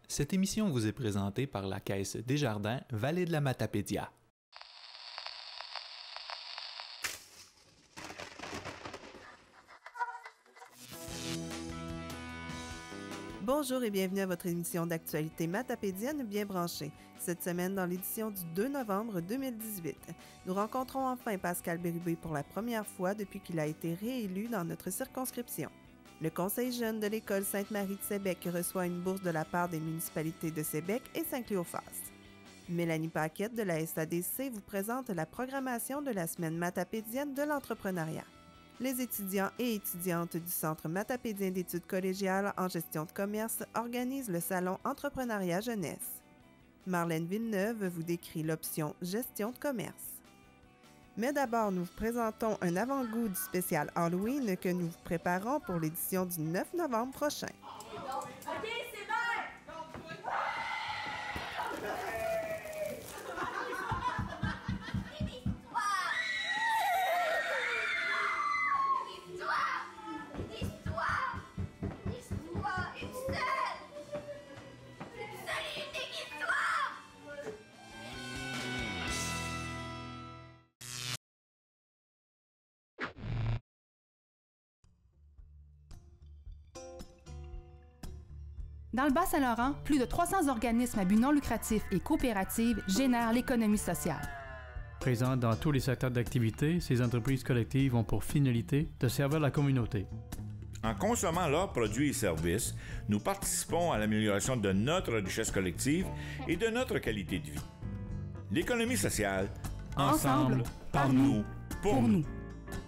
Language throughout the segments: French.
Cette émission vous est présentée par la Caisse Desjardins Vallée de la Matapédia. Bonjour et bienvenue à votre émission d'actualité matapédienne bien branchée. Cette semaine, dans l'édition du 2 novembre 2018, nous rencontrons enfin Pascal Bérubé pour la première fois depuis qu'il a été réélu dans notre circonscription. Le Conseil jeune de l'École Sainte-Marie de Sébec reçoit une bourse de la part des municipalités de Sébec et Saint-Cléophas. Mélanie Paquette de la SADC vous présente la programmation de la semaine matapédienne de l'entrepreneuriat. Les étudiants et étudiantes du Centre matapédien d'études collégiales en gestion de commerce organisent le salon Entrepreneuriat Jeunesse. Marlène Villeneuve vous décrit l'option Gestion de commerce. Mais d'abord, nous vous présentons un avant-goût du spécial Halloween que nous vous préparons pour l'édition du 9 novembre prochain. OK, c'est bon! Dans le Bas-Saint-Laurent, plus de 300 organismes à but non lucratif et coopératives génèrent l'économie sociale. Présentes dans tous les secteurs d'activité, ces entreprises collectives ont pour finalité de servir la communauté. En consommant leurs produits et services, nous participons à l'amélioration de notre richesse collective et de notre qualité de vie. L'économie sociale, ensemble, par nous, pour nous.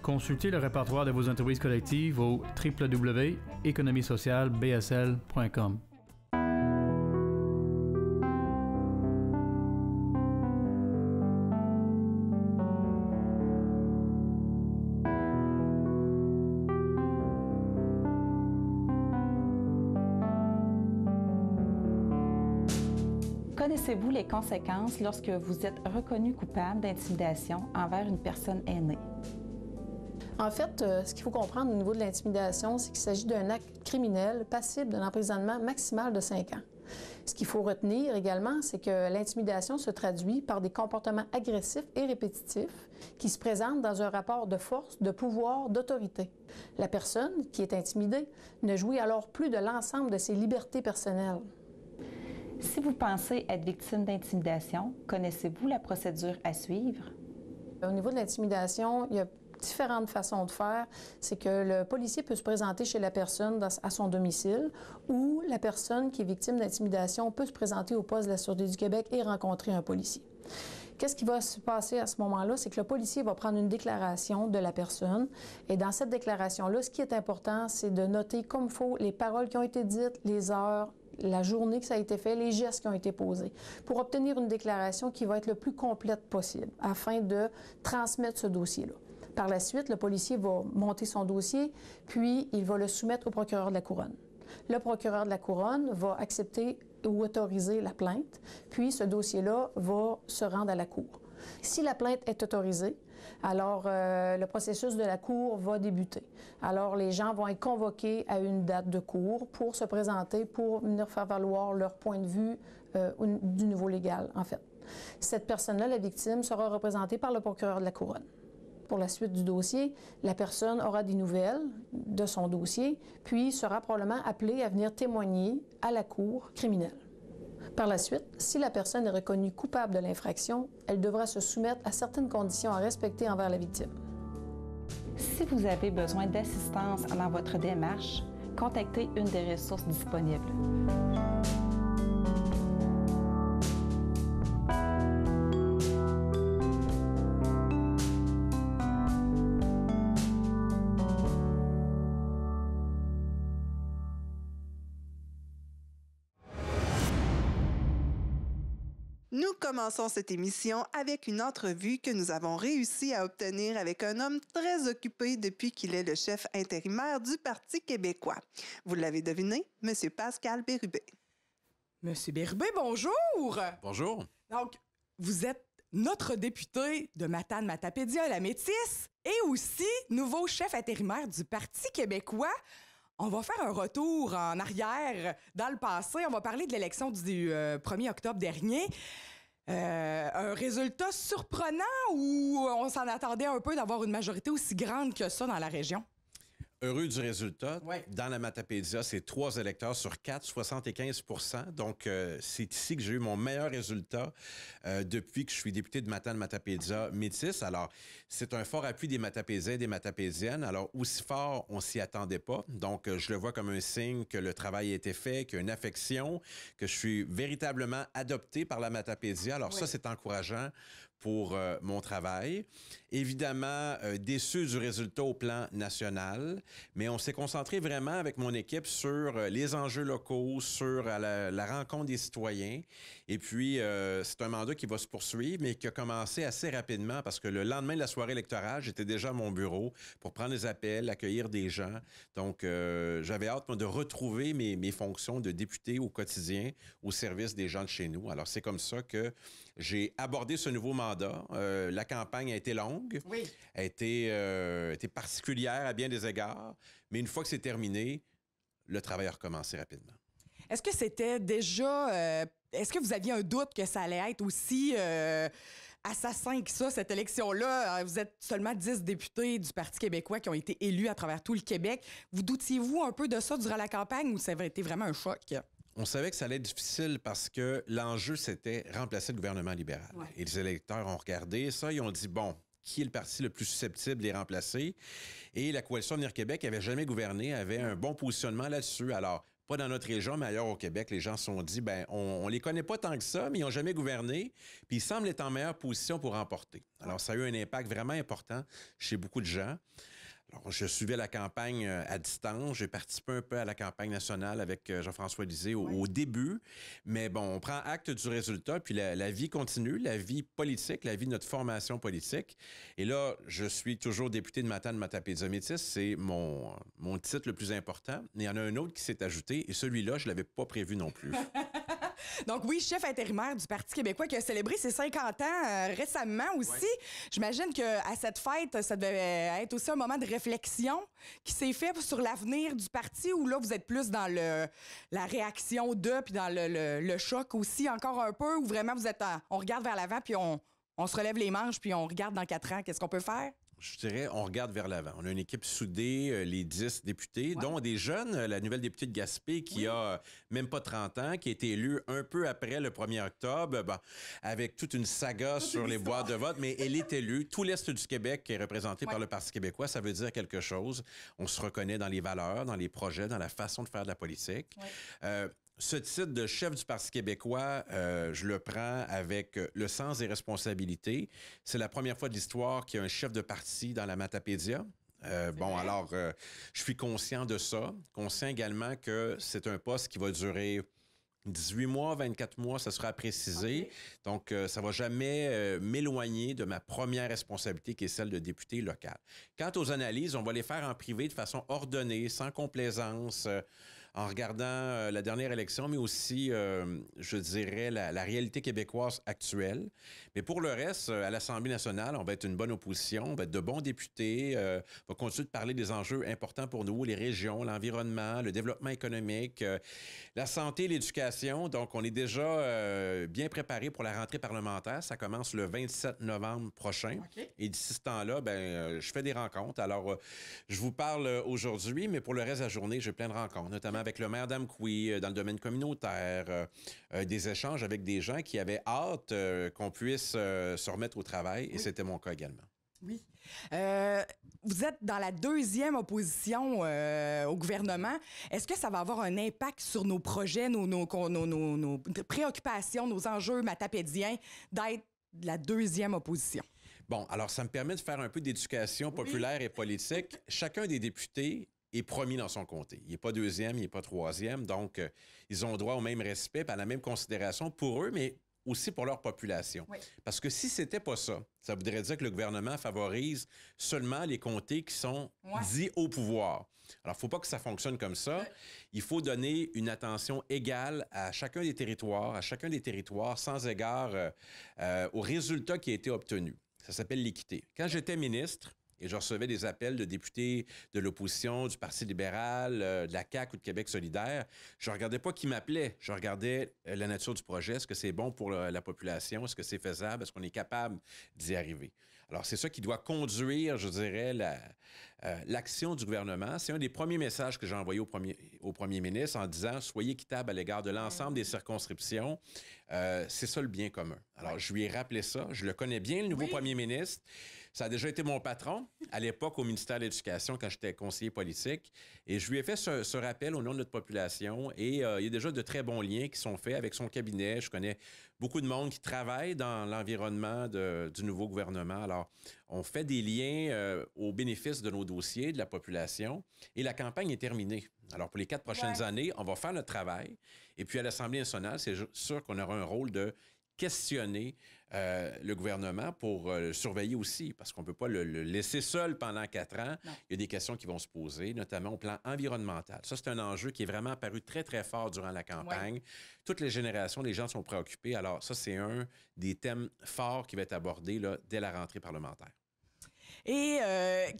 Consultez le répertoire de vos entreprises collectives au www.économiesocialebsl.com. Connaissez-vous les conséquences lorsque vous êtes reconnu coupable d'intimidation envers une personne aînée? En fait, ce qu'il faut comprendre au niveau de l'intimidation, c'est qu'il s'agit d'un acte criminel passible d'un emprisonnement maximal de 5 ans. Ce qu'il faut retenir également, c'est que l'intimidation se traduit par des comportements agressifs et répétitifs qui se présentent dans un rapport de force, de pouvoir, d'autorité. La personne qui est intimidée ne jouit alors plus de l'ensemble de ses libertés personnelles. Si vous pensez être victime d'intimidation, connaissez-vous la procédure à suivre? Au niveau de l'intimidation, il y a différentes façons de faire. C'est que le policier peut se présenter chez la personne à son domicile ou la personne qui est victime d'intimidation peut se présenter au poste de la Sûreté du Québec et rencontrer un policier. Qu'est-ce qui va se passer à ce moment-là? C'est que le policier va prendre une déclaration de la personne et dans cette déclaration-là, ce qui est important, c'est de noter comme il faut les paroles qui ont été dites, les heures, la journée que ça a été fait, les gestes qui ont été posés, pour obtenir une déclaration qui va être le plus complète possible afin de transmettre ce dossier-là. Par la suite, le policier va monter son dossier, puis il va le soumettre au procureur de la Couronne. Le procureur de la Couronne va accepter ou autoriser la plainte, puis ce dossier-là va se rendre à la Cour. Si la plainte est autorisée, alors le processus de la Cour va débuter. Alors les gens vont être convoqués à une date de cour pour se présenter, pour venir faire valoir leur point de vue du niveau légal, en fait. Cette personne-là, la victime, sera représentée par le procureur de la Couronne. Pour la suite du dossier, la personne aura des nouvelles de son dossier, puis sera probablement appelée à venir témoigner à la cour criminelle. Par la suite, si la personne est reconnue coupable de l'infraction, elle devra se soumettre à certaines conditions à respecter envers la victime. Si vous avez besoin d'assistance dans votre démarche, contactez une des ressources disponibles. Nous commençons cette émission avec une entrevue que nous avons réussi à obtenir avec un homme très occupé depuis qu'il est le chef intérimaire du Parti québécois. Vous l'avez deviné, M. Pascal Bérubé. Monsieur Bérubé, bonjour! Bonjour. Donc, vous êtes notre député de Matane-Matapédia, la Métis, et aussi nouveau chef intérimaire du Parti québécois. On va faire un retour en arrière dans le passé. On va parler de l'élection du 1er octobre dernier. Un résultat surprenant ou on s'en attendait un peu d'avoir une majorité aussi grande que ça dans la région? Heureux du résultat. Ouais. Dans la Matapédia, c'est 3 électeurs sur 4, 75 %. Donc, c'est ici que j'ai eu mon meilleur résultat depuis que je suis député de Matane-Matapédia métis. Alors, c'est un fort appui des Matapédiens et des Matapédiennes. Alors, aussi fort, on s'y attendait pas. Donc, je le vois comme un signe que le travail a été fait, qu'il y a une affection, que je suis véritablement adopté par la Matapédia. Alors, ça, c'est encourageant pour mon travail. Évidemment, déçu du résultat au plan national, mais on s'est concentré vraiment avec mon équipe sur les enjeux locaux, sur la rencontre des citoyens. Et puis, c'est un mandat qui va se poursuivre, mais qui a commencé assez rapidement parce que le lendemain de la soirée électorale, j'étais déjà à mon bureau pour prendre les appels, accueillir des gens. Donc, j'avais hâte, moi, de retrouver mes fonctions de député au quotidien au service des gens de chez nous. Alors, c'est comme ça que j'ai abordé ce nouveau mandat. La campagne a été longue, a été particulière à bien des égards, mais une fois que c'est terminé, le travail a recommencé rapidement. Est-ce que c'était déjà... est-ce que vous aviez un doute que ça allait être aussi assassin que ça, cette élection-là? Vous êtes seulement 10 députés du Parti québécois qui ont été élus à travers tout le Québec. Vous doutiez-vous un peu de ça durant la campagne ou ça avait été vraiment un choc? On savait que ça allait être difficile parce que l'enjeu, c'était remplacer le gouvernement libéral. Ouais. Et les électeurs ont regardé ça, ils ont dit, bon, qui est le parti le plus susceptible de les remplacer? Et la Coalition Avenir Québec n'avait jamais gouverné, avait un bon positionnement là-dessus. Alors, pas dans notre région, mais ailleurs au Québec, les gens se sont dit, ben, on les connaît pas tant que ça, mais ils n'ont jamais gouverné, puis ils semblent être en meilleure position pour remporter. Alors, ça a eu un impact vraiment important chez beaucoup de gens. Alors, je suivais la campagne à distance. J'ai participé un peu à la campagne nationale avec Jean-François Lisée au début. Mais bon, on prend acte du résultat, puis la vie continue, la vie politique, la vie de notre formation politique. Et là, je suis toujours député de Matane-Matapédia métis. C'est mon titre le plus important. Mais il y en a un autre qui s'est ajouté, et celui-là, je ne l'avais pas prévu non plus. Donc oui, chef intérimaire du Parti québécois qui a célébré ses 50 ans récemment aussi. Ouais. J'imagine qu'à cette fête, ça devait être aussi un moment de réflexion qui s'est fait sur l'avenir du parti ou là, vous êtes plus dans la réaction puis dans le choc aussi encore un peu ou vraiment vous êtes on regarde vers l'avant puis on se relève les manches puis on regarde dans 4 ans, qu'est-ce qu'on peut faire? Je dirais, on regarde vers l'avant. On a une équipe soudée, les 10 députés, dont des jeunes, la nouvelle députée de Gaspé qui a même pas 30 ans, qui a été élue un peu après le 1er octobre, avec toute une saga sur les boîtes de vote, mais elle est élue. Tout l'Est du Québec est représenté par le Parti québécois. Ça veut dire quelque chose. On se reconnaît dans les valeurs, dans les projets, dans la façon de faire de la politique. Ce titre de chef du Parti québécois, je le prends avec le sens des responsabilités. C'est la première fois de l'histoire qu'il y a un chef de parti dans la Matapédia. Alors, je suis conscient de ça. Conscient également que c'est un poste qui va durer 18 mois, 24 mois, ça sera précisé. Okay. Donc, ça ne va jamais m'éloigner de ma première responsabilité qui est celle de député local. Quant aux analyses, on va les faire en privé de façon ordonnée, sans complaisance, en regardant la dernière élection, mais aussi, je dirais, la réalité québécoise actuelle. Mais pour le reste, à l'Assemblée nationale, on va être une bonne opposition, on va être de bons députés, on va continuer de parler des enjeux importants pour nous, les régions, l'environnement, le développement économique, la santé, l'éducation. Donc, on est déjà bien préparé pour la rentrée parlementaire. Ça commence le 27 novembre prochain. Okay. Et d'ici ce temps-là, je fais des rencontres. Alors, je vous parle aujourd'hui, mais pour le reste de la journée, j'ai plein de rencontres, notamment avec le maire d'Amqui, dans le domaine communautaire, des échanges avec des gens qui avaient hâte qu'on puisse se remettre au travail, et c'était mon cas également. Oui. Vous êtes dans la deuxième opposition au gouvernement. Est-ce que ça va avoir un impact sur nos projets, nos préoccupations, nos enjeux matapédiens d'être la deuxième opposition? Bon, alors ça me permet de faire un peu d'éducation populaire et politique. Chacun des députés est promis dans son comté. Il n'est pas deuxième, il n'est pas troisième, donc ils ont droit au même respect, à la même considération pour eux, mais aussi pour leur population. Oui. Parce que si c'était pas ça, ça voudrait dire que le gouvernement favorise seulement les comtés qui sont dits au pouvoir. Alors, il ne faut pas que ça fonctionne comme ça. Il faut donner une attention égale à chacun des territoires, sans égard au résultat qui a été obtenu. Ça s'appelle l'équité. Quand j'étais ministre, et je recevais des appels de députés de l'opposition, du Parti libéral, de la CAQ ou de Québec solidaire. Je ne regardais pas qui m'appelait. Je regardais la nature du projet. Est-ce que c'est bon pour la population? Est-ce que c'est faisable? Est-ce qu'on est capable d'y arriver? Alors, c'est ça qui doit conduire, je dirais, l'action du gouvernement. C'est un des premiers messages que j'ai envoyé au premier ministre en disant « Soyez équitable à l'égard de l'ensemble des circonscriptions. » C'est ça le bien commun. Alors, je lui ai rappelé ça. Je le connais bien, le nouveau premier ministre. Ça a déjà été mon patron à l'époque au ministère de l'Éducation quand j'étais conseiller politique. Et je lui ai fait ce rappel au nom de notre population. Et il y a déjà de très bons liens qui sont faits avec son cabinet. Je connais beaucoup de monde qui travaille dans l'environnement du nouveau gouvernement. Alors, on fait des liens au bénéfice de nos dossiers, de la population. Et la campagne est terminée. Alors, pour les 4 prochaines années, on va faire notre travail. Et puis, à l'Assemblée nationale, c'est sûr qu'on aura un rôle de questionner le gouvernement pour le surveiller aussi, parce qu'on ne peut pas le laisser seul pendant 4 ans. Non. Il y a des questions qui vont se poser, notamment au plan environnemental. Ça, c'est un enjeu qui est vraiment apparu très, très fort durant la campagne. Ouais. Toutes les générations, les gens sont préoccupés. Alors, ça, c'est un des thèmes forts qui va être abordé là, dès la rentrée parlementaire. Et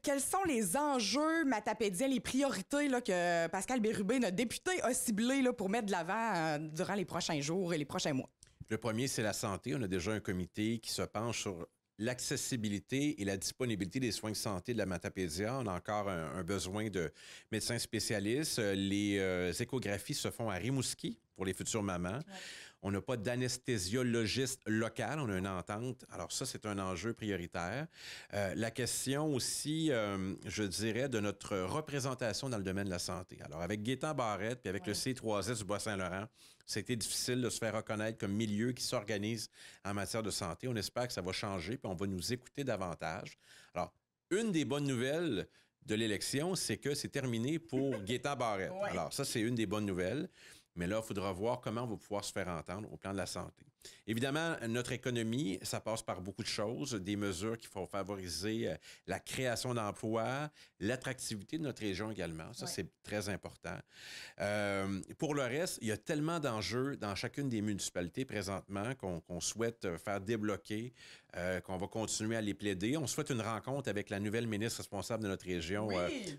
quels sont les enjeux matapédiens, les priorités là, que Pascal Bérubé, notre député, a ciblées là, pour mettre de l'avant durant les prochains jours et les prochains mois? Le premier, c'est la santé. On a déjà un comité qui se penche sur l'accessibilité et la disponibilité des soins de santé de la Matapédia. On a encore un besoin de médecins spécialistes. Les échographies se font à Rimouski pour les futures mamans. Ouais. On n'a pas d'anesthésiologiste local, on a une entente. Alors ça, c'est un enjeu prioritaire. La question aussi, je dirais, de notre représentation dans le domaine de la santé. Alors avec Gaétan Barrette puis avec le C3S du Bas-Saint-Laurent, c'était difficile de se faire reconnaître comme milieu qui s'organise en matière de santé. On espère que ça va changer puis on va nous écouter davantage. Alors, une des bonnes nouvelles de l'élection, c'est que c'est terminé pour Gaétan Barrette. Ouais. Alors ça, c'est une des bonnes nouvelles. Mais là, il faudra voir comment on va pouvoir se faire entendre au plan de la santé. Évidemment, notre économie, ça passe par beaucoup de choses, des mesures qui font favoriser la création d'emplois, l'attractivité de notre région également. Ça, c'est très important. Pour le reste, il y a tellement d'enjeux dans chacune des municipalités présentement qu'on souhaite faire débloquer, qu'on va continuer à les plaider. On souhaite une rencontre avec la nouvelle ministre responsable de notre région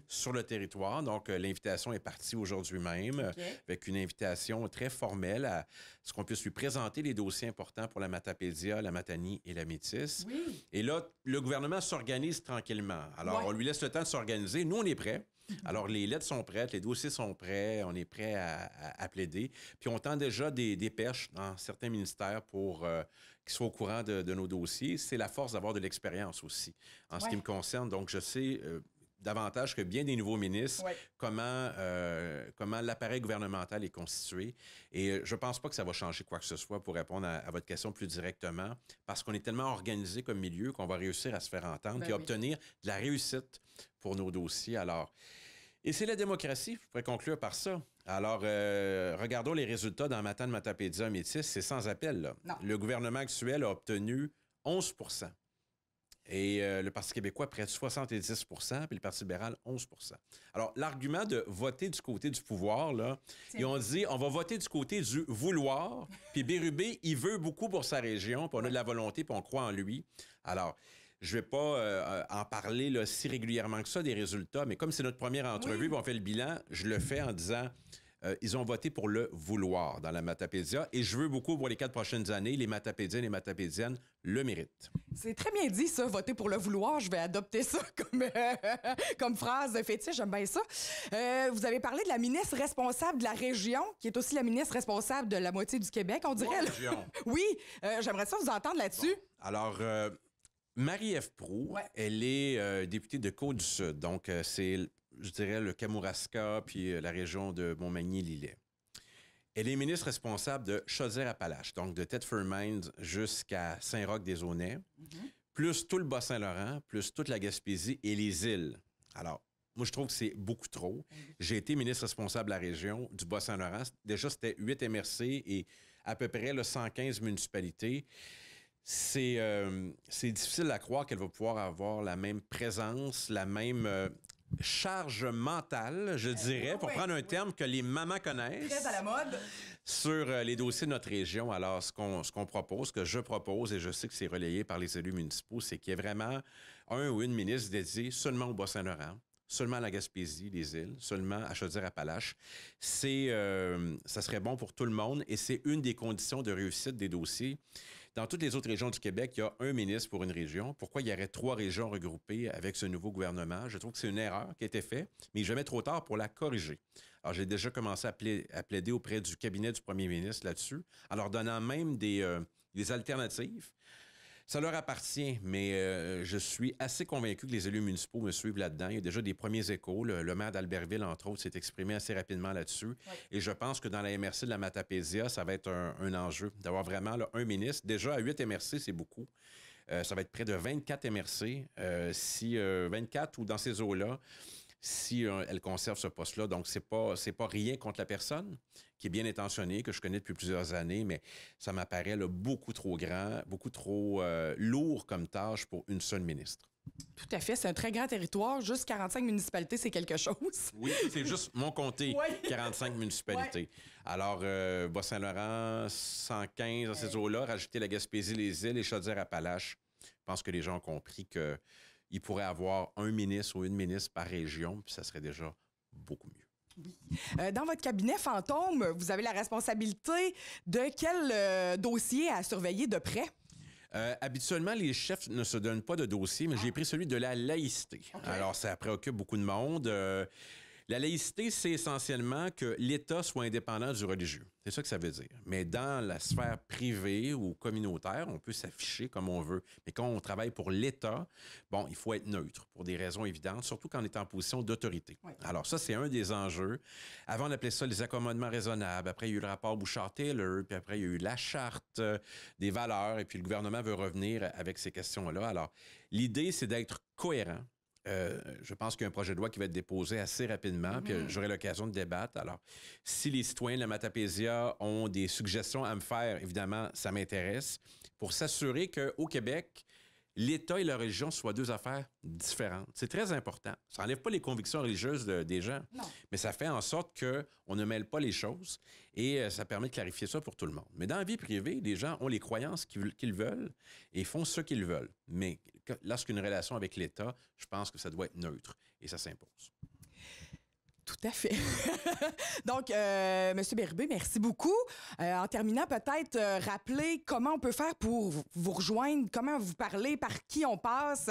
sur le territoire. Donc, l'invitation est partie aujourd'hui même avec une invitation très formelle à ce qu'on puisse lui présenter les dossiers importants pour la Matapédia, la Matanie et la Métis. Oui. Et là, le gouvernement s'organise tranquillement. Alors, on lui laisse le temps de s'organiser. Nous, on est prêts. Alors, les lettres sont prêtes, les dossiers sont prêts, on est prêts à plaider. Puis, on tend déjà des perches dans certains ministères pour qu'ils soient au courant de nos dossiers. C'est la force d'avoir de l'expérience aussi, en ce qui me concerne. Donc, je sais davantage que bien des nouveaux ministres comment l'appareil gouvernemental est constitué. Et je ne pense pas que ça va changer quoi que ce soit pour répondre à votre question plus directement, parce qu'on est tellement organisé comme milieu qu'on va réussir à se faire entendre et obtenir de la réussite pour nos dossiers. Alors, et c'est la démocratie, je pourrais conclure par ça. Alors, regardons les résultats dans Matane, Matapédia, Métis, c'est sans appel. Là. Le gouvernement actuel a obtenu 11 %. Et le Parti québécois, près de 70 %, puis le Parti libéral, 11 %. Alors, l'argument de voter du côté du pouvoir, là, ils ont dit, on va voter du côté du vouloir, puis Bérubé, il veut beaucoup pour sa région, puis on a de la volonté, puis on croit en lui. Alors, je ne vais pas en parler là, si régulièrement que ça des résultats, mais comme c'est notre première entrevue, puis on fait le bilan, je le fais en disant... ils ont voté pour le vouloir dans la Matapédia et je veux beaucoup pour les 4 prochaines années, les Matapédiens et les Matapédiennes le méritent. C'est très bien dit, ça, voter pour le vouloir. Je vais adopter ça comme phrase fétiche. J'aime bien ça. Vous avez parlé de la ministre responsable de la région, qui est aussi la ministre responsable de la moitié du Québec, on dirait. Région. Oui, j'aimerais ça vous entendre là-dessus. Bon. Alors, Marie-Ève Proulx, elle est députée de Côte-du-Sud, donc c'est... je dirais, le Kamouraska, puis la région de Montmagny-Lillet. Elle est ministre responsable de Chaudière-Appalaches, donc de Thetford Mines jusqu'à Saint-Roch-des-Aunais, plus tout le Bas-Saint-Laurent, plus toute la Gaspésie et les îles. Alors, moi, je trouve que c'est beaucoup trop. J'ai été ministre responsable de la région du Bas-Saint-Laurent. Déjà, c'était 8 MRC et à peu près là, 115 municipalités. C'est difficile à croire qu'elle va pouvoir avoir la même présence, la même... charge mentale, je dirais, pour prendre un terme que les mamans connaissent. Très à la mode. Sur les dossiers de notre région. Alors, ce qu'on propose, ce que je propose, et je sais que c'est relayé par les élus municipaux, c'est qu'il y ait vraiment... un ou une ministre dédiée seulement au Bas-Saint-Laurent, seulement à la Gaspésie, les îles, seulement à Chaudière-Appalaches. Ça serait bon pour tout le monde et c'est une des conditions de réussite des dossiers. Dans toutes les autres régions du Québec, il y a un ministre pour une région. Pourquoi il y aurait 3 régions regroupées avec ce nouveau gouvernement? Je trouve que c'est une erreur qui a été faite, mais jamais trop tard pour la corriger. Alors, j'ai déjà commencé à plaider auprès du cabinet du premier ministre là-dessus, en leur donnant même des alternatives. Ça leur appartient, mais je suis assez convaincu que les élus municipaux me suivent là-dedans. Il y a déjà des premiers échos. Le maire d'Albertville, entre autres, s'est exprimé assez rapidement là-dessus. Oui. Et je pense que dans la MRC de la Matapédia, ça va être un enjeu d'avoir vraiment là, un ministre. Déjà, à 8 MRC, c'est beaucoup. Ça va être près de 24 MRC, 24 ou dans ces eaux-là, si elle conserve ce poste-là. Donc, c'est pas rien contre la personne qui est bien intentionnée, que je connais depuis plusieurs années, mais ça m'apparaît là, beaucoup trop grand, beaucoup trop lourd comme tâche pour une seule ministre. Tout à fait. C'est un très grand territoire. Juste 45 municipalités, c'est quelque chose. Oui, c'est juste mon comté, 45 municipalités. Ouais. Alors, Bas-Saint-Laurent, 115 dans ces eaux-là, rajouter la Gaspésie, les îles et Chaudière-Appalaches. Je pense que les gens ont compris qu'il pourrait avoir un ministre ou une ministre par région, puis ça serait déjà beaucoup mieux. Oui. Dans votre cabinet fantôme, vous avez la responsabilité de quel dossier à surveiller de près? Habituellement, les chefs ne se donnent pas de dossier, mais j'ai pris celui de la laïcité. Okay. Alors, ça préoccupe beaucoup de monde. La laïcité, c'est essentiellement que l'État soit indépendant du religieux. C'est ça que ça veut dire. Mais dans la sphère privée ou communautaire, on peut s'afficher comme on veut. Mais quand on travaille pour l'État, bon, il faut être neutre pour des raisons évidentes, surtout quand on est en position d'autorité. Oui. Alors ça, c'est un des enjeux. Avant, on appelait ça les accommodements raisonnables. Après, il y a eu le rapport Bouchard-Taylor. Puis après, il y a eu la charte des valeurs. Et puis, le gouvernement veut revenir avec ces questions-là. Alors, l'idée, c'est d'être cohérent. Je pense qu'il y a un projet de loi qui va être déposé assez rapidement, puis j'aurai l'occasion de débattre. Alors, si les citoyens de la Matapédia ont des suggestions à me faire, évidemment, ça m'intéresse, pour s'assurer qu'au Québec, l'État et la religion soient 2 affaires différentes. C'est très important. Ça n'enlève pas les convictions religieuses des gens, mais ça fait en sorte qu'on ne mêle pas les choses et ça permet de clarifier ça pour tout le monde. Mais dans la vie privée, les gens ont les croyances qu'ils veulent et font ce qu'ils veulent. Mais lorsqu'une relation avec l'État, je pense que ça doit être neutre et ça s'impose. Tout à fait. Donc, M. Bérubé, merci beaucoup. En terminant, peut-être rappeler comment on peut faire pour vous rejoindre, comment vous parlez, par qui on passe.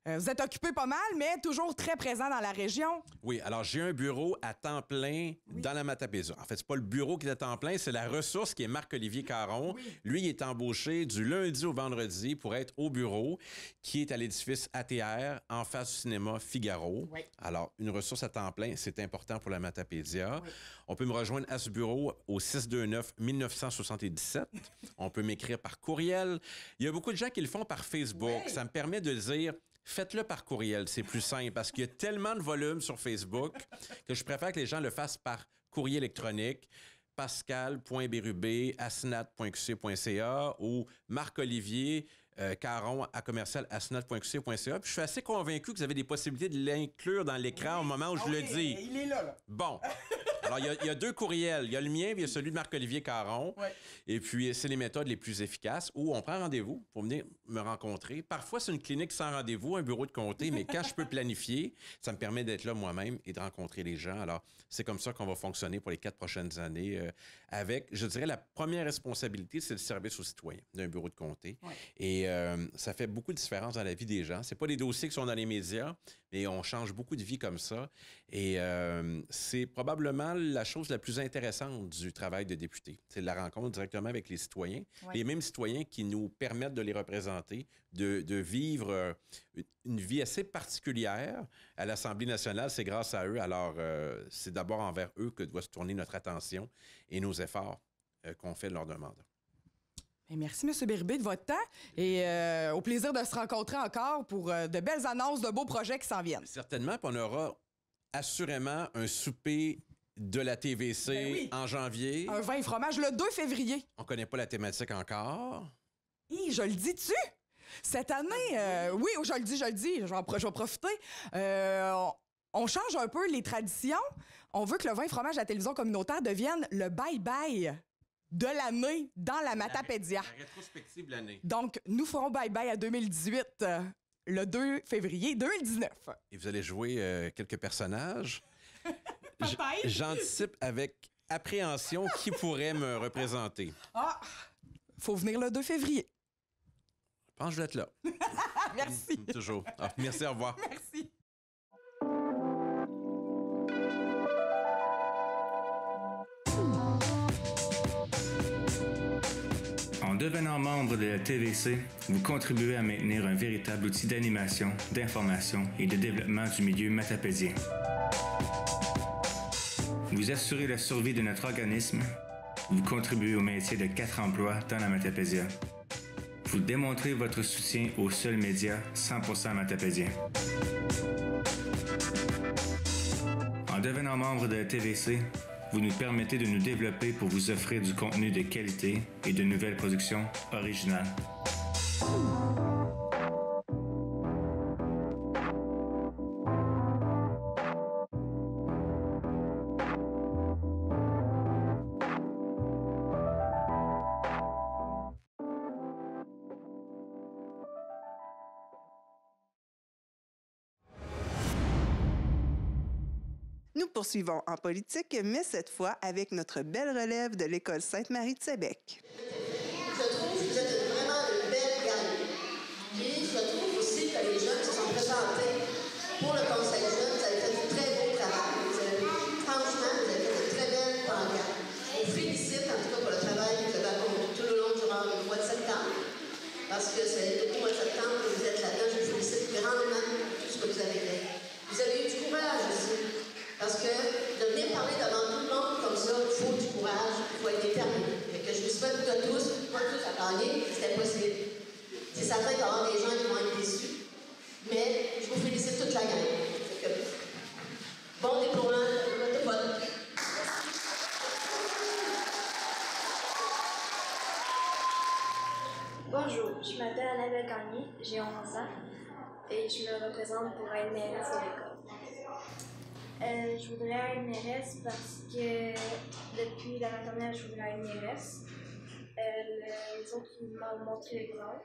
Vous êtes occupé pas mal, mais toujours très présent dans la région. Oui, alors j'ai un bureau à temps plein dans la Matapédia. En fait, c'est pas le bureau qui est à temps plein, c'est la ressource qui est Marc-Olivier Caron. Oui. Lui, il est embauché du lundi au vendredi pour être au bureau, qui est à l'édifice ATR, en face du cinéma Figaro. Oui. Alors, une ressource à temps plein, c'est important pour la Matapédia. Oui. On peut me rejoindre à ce bureau au 629-1977. On peut m'écrire par courriel. Il y a beaucoup de gens qui le font par Facebook. Oui. Ça me permet de dire... Faites-le par courriel, c'est plus simple parce qu'il y a tellement de volume sur Facebook que je préfère que les gens le fassent par courrier électronique. pascal.bérubé@asnat.qc.ca ou Marc-Olivier Caron @asnat.qc.ca. Puis je suis assez convaincu que vous avez des possibilités de l'inclure dans l'écran au moment où je le dis. Il est là. Bon. Alors, il y a 2 courriels. Il y a le mien et il y a celui de Marc-Olivier Caron. Ouais. Et puis, c'est les méthodes les plus efficaces où on prend rendez-vous pour venir me rencontrer. Parfois, c'est une clinique sans rendez-vous, un bureau de comté, mais quand je peux planifier, ça me permet d'être là moi-même et de rencontrer les gens. Alors, c'est comme ça qu'on va fonctionner pour les 4 prochaines années avec, je dirais, la première responsabilité, c'est le service aux citoyens d'un bureau de comté. Ouais. Et ça fait beaucoup de différence dans la vie des gens. C'est pas des dossiers qui sont dans les médias, mais on change beaucoup de vies comme ça. Et c'est probablement la chose la plus intéressante du travail de député. C'est la rencontre directement avec les citoyens, les mêmes citoyens qui nous permettent de les représenter, de vivre une vie assez particulière à l'Assemblée nationale. C'est grâce à eux. Alors, c'est d'abord envers eux que doit se tourner notre attention et nos efforts qu'on fait lors d'un mandat. Merci, M. Bérubé, de votre temps et au plaisir de se rencontrer encore pour de belles annonces, de beaux projets qui s'en viennent. Certainement, puis on aura assurément un souper de la TVC en janvier. Un vin et fromage le 2 février. On connaît pas la thématique encore. Je le dis-tu? Cette année, oui, je le dis, je vais profiter. On change un peu les traditions. On veut que le vin et fromage à la télévision communautaire devienne le bye-bye de l'année dans la Matapédia. La rétrospective de l'année. Donc, nous ferons bye-bye à 2018 le 2 février 2019. Et vous allez jouer quelques personnages. Peut-être. J'anticipe avec appréhension qui pourrait me représenter. Ah! Faut venir le 2 février. Je pense que je vais être là. Merci. Toujours. Ah, merci, au revoir. Merci. En devenant membre de la TVC, vous contribuez à maintenir un véritable outil d'animation, d'information et de développement du milieu matapédien. Vous assurez la survie de notre organisme. Vous contribuez au maintien de 4 emplois dans la Matapédia. Vous démontrez votre soutien au seul média 100% matapédien. En devenant membre de la TVC, vous nous permettez de nous développer pour vous offrir du contenu de qualité et de nouvelles productions originales. Nous poursuivons en politique, mais cette fois avec notre belle relève de l'École Sainte-Marie de Sébec. Je trouve que vous êtes vraiment une belle gang. Puis je trouve aussi que les jeunes se sont présentés pour le Conseil jeune. Vous avez fait du très beau travail. Franchement, vous avez fait de très belles pancartes. On félicite en tout cas pour le travail que vous avez accompli tout le long durant le mois de septembre. Parce que c'est depuis le mois de septembre que vous êtes là-dedans. Je vous félicite grandement pour tout ce que vous avez fait. Vous avez eu du courage aussi. Parce que de venir parler devant tout le monde comme ça, il faut du courage, il faut être déterminé. Et que je vous souhaite que tous, pas tous à gagner, c'est impossible. C'est certain qu'il va y avoir des gens qui vont être déçus. Mais je vous félicite toute la gang. Bon déploiement de vote. Bonjour, je m'appelle Annabelle Gagné, j'ai 11 ans et je me représente pour être mairesse à l'école. Je voudrais être mairesse parce que depuis la maternelle, je voudrais être mairesse. Les autres m'ont montré l'exemple.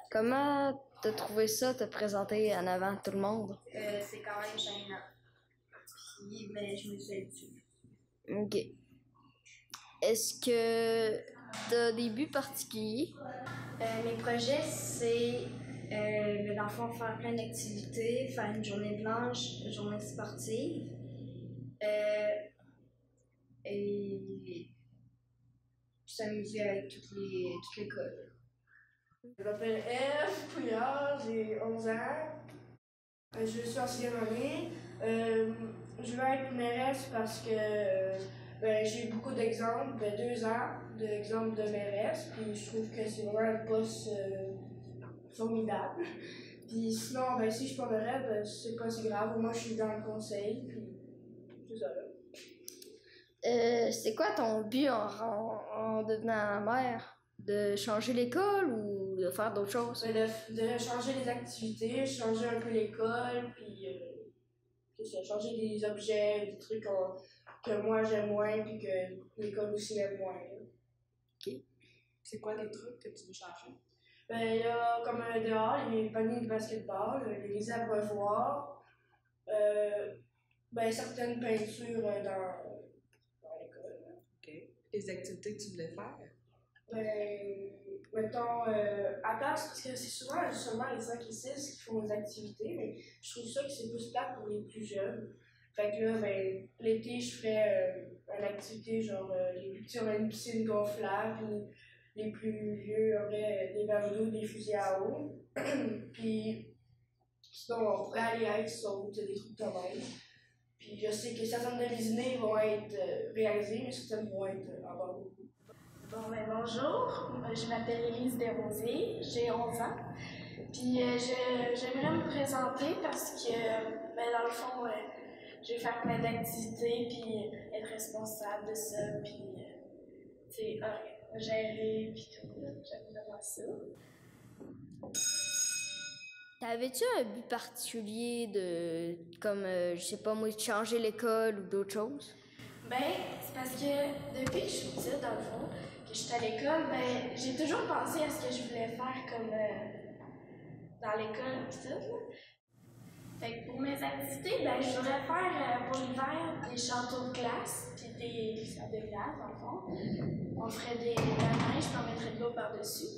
Comment t'as trouvé ça, te présenter en avant de tout le monde? C'est quand même gênant. Puis, mais je me suis habituée. OK. Est-ce que t'as des buts particuliers? Mes projets, c'est dans le fond, faire plein d'activités, faire une journée blanche, une journée sportive. Et s'amuser avec toute l'école. Je m'appelle Eve Couillard, j'ai 11 ans. Je suis en 6e année. Je veux être mairesse parce que j'ai eu beaucoup d'exemples, 2 ans d'exemples de mairesse. Puis je trouve que c'est vraiment un poste formidable. Puis sinon, si je suis pas mairesse, c'est pas si grave. Moi, je suis dans le conseil. Puis c'est ça. C'est quoi ton but en devenant maire? De changer l'école ou de faire d'autres choses? De changer les activités, changer un peu l'école, puis changer des objets, des trucs que moi j'aime moins, puis que l'école aussi aime moins. OK. C'est quoi les trucs que tu veux changer? Il y a comme dehors, les paniers de basketball, les abreuvoirs, certaines peintures dans l'école. OK. Les activités que tu voulais faire? Mettons, à place, parce que c'est souvent seulement les 5 et 6 qui font des activités, mais je trouve ça que c'est plus plate pour les plus jeunes. Fait que là, l'été, je ferais une activité genre, les plus petits auraient une piscine gonflable, puis les plus vieux auraient des bandeaux, des fusils à eau. Puis sinon, on pourrait aller à Saute, des trucs de même. Puis je sais que certaines de mes idées vont être réalisées, mais certaines vont être en bas. Bonjour, je m'appelle Élise Desrosiers, j'ai 11 ans. Puis j'aimerais me présenter parce que, dans le fond, je vais faire plein d'activités, puis être responsable de ça, puis gérer, puis tout. J'aime vraiment ça. T'avais-tu un but particulier de, comme, je sais pas moi, de changer l'école ou d'autres choses? Ben, c'est parce que depuis que je suis petite, dans le fond, que je suis à l'école, ben, j'ai toujours pensé à ce que je voulais faire comme dans l'école pis tout, là. Fait que pour mes activités, ben, je voudrais faire pour l'hiver des châteaux de glace, puis des glissades de glace, dans le fond. On ferait des manèges, puis on mettrait de l'eau par-dessus.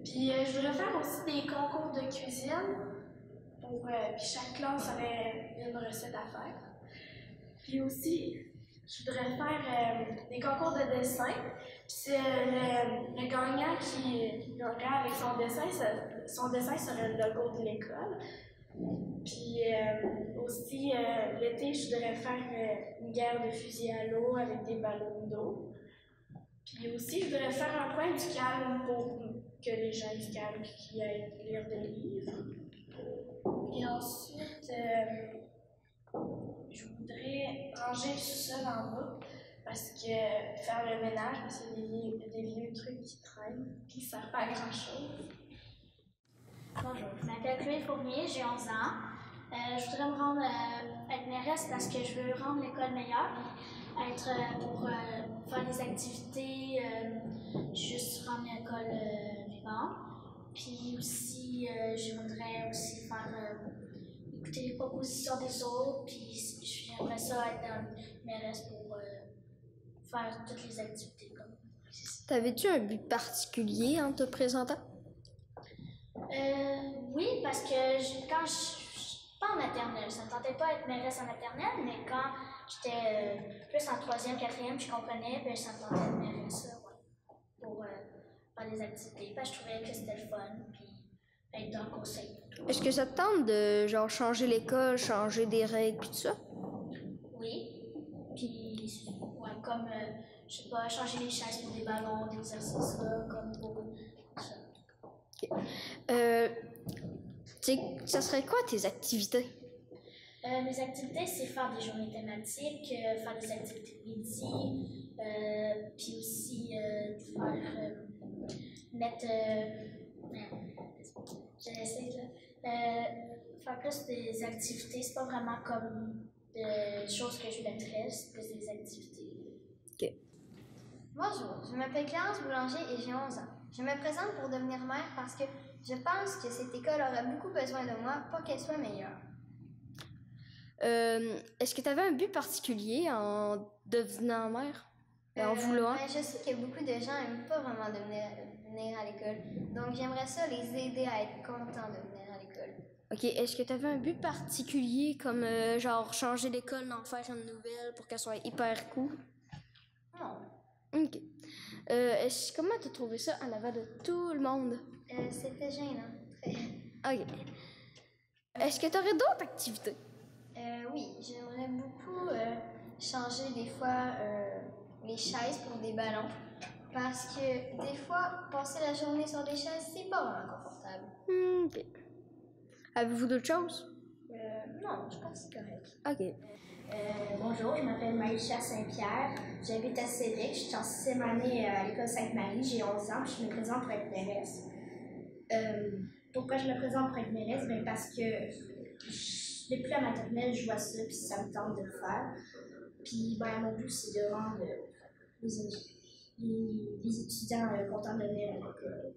Puis je voudrais faire aussi des concours de cuisine, puis chaque classe avait une recette à faire. Puis aussi, je voudrais faire des concours de dessin. Puis c'est le gagnant qui gagnerait avec son dessin serait le logo de l'école. Puis aussi, l'été, je voudrais faire une guerre de fusil à l'eau avec des ballons d'eau. Puis aussi, je voudrais faire un coin du calme pour que les gens du calme qui aillent lire des livres. Et ensuite, je voudrais ranger le sous-sol en bas parce que faire le ménage, parce qu'il y a des vieux trucs qui traînent qui ne servent pas à grand-chose. Bonjour, je m'appelle Chloé Fournier, j'ai 11 ans. Je voudrais me rendre être mairesse parce que je veux rendre l'école meilleure, pour faire des activités, juste rendre l'école vivante. Puis aussi, je voudrais aussi faire écouter les propositions des autres, puis j'aimerais ça être mairesse pour faire toutes les activités. T'avais-tu un but particulier en te présentant? Oui, parce que quand pas en maternelle, ça me tentait pas d'être mairesse en maternelle, mais quand j'étais plus en 3e, 4e, je comprenais, puis ça me tentait d'être mairesse, pour faire des activités, parce que je trouvais que c'était le fun, puis être dans le conseil. Est-ce que ça te tente de genre changer l'école, changer des règles puis tout ça? Oui, puis ouais, comme je sais pas, changer les chaises pour des ballons, des exercices là, comme pour ça. Ça serait quoi tes activités? Mes activités, c'est faire des journées thématiques, faire des activités de midi, puis aussi mettre... j'essaie là. Faire plus des activités, c'est pas vraiment comme des choses que je mettrais, c'est plus des activités. OK. Bonjour, je m'appelle Clarence Boulanger et j'ai 11 ans. Je me présente pour devenir mère parce que je pense que cette école aurait beaucoup besoin de moi pour qu'elle soit meilleure. Est-ce que tu avais un but particulier en devenant mère? En voulant? Je sais que beaucoup de gens n'aiment pas vraiment venir à l'école. Donc j'aimerais ça les aider à être contents de venir à l'école. OK. Est-ce que tu avais un but particulier comme genre changer l'école, en faire une nouvelle pour qu'elle soit hyper cool? Non. OK. Comment tu as trouvé ça en avant de tout le monde? C'était gênant. OK. Est-ce que tu aurais d'autres activités? Oui, j'aimerais beaucoup changer des fois les chaises pour des ballons. Parce que des fois, passer la journée sur des chaises, c'est pas vraiment confortable. OK. Avez-vous d'autres choses? Non, je pense que c'est correct. OK. Bonjour, je m'appelle Maïcha Saint-Pierre, j'habite à Sédic, je suis en 6e année à l'école Sainte-Marie, j'ai 11 ans, je me présente pour être mairesse. Pourquoi je me présente pour être mairesse? Ben parce que depuis la maternelle, je vois ça, puis ça me tente de le faire. Puis ben, mon but, c'est de rendre les étudiants contents de venir à l'école.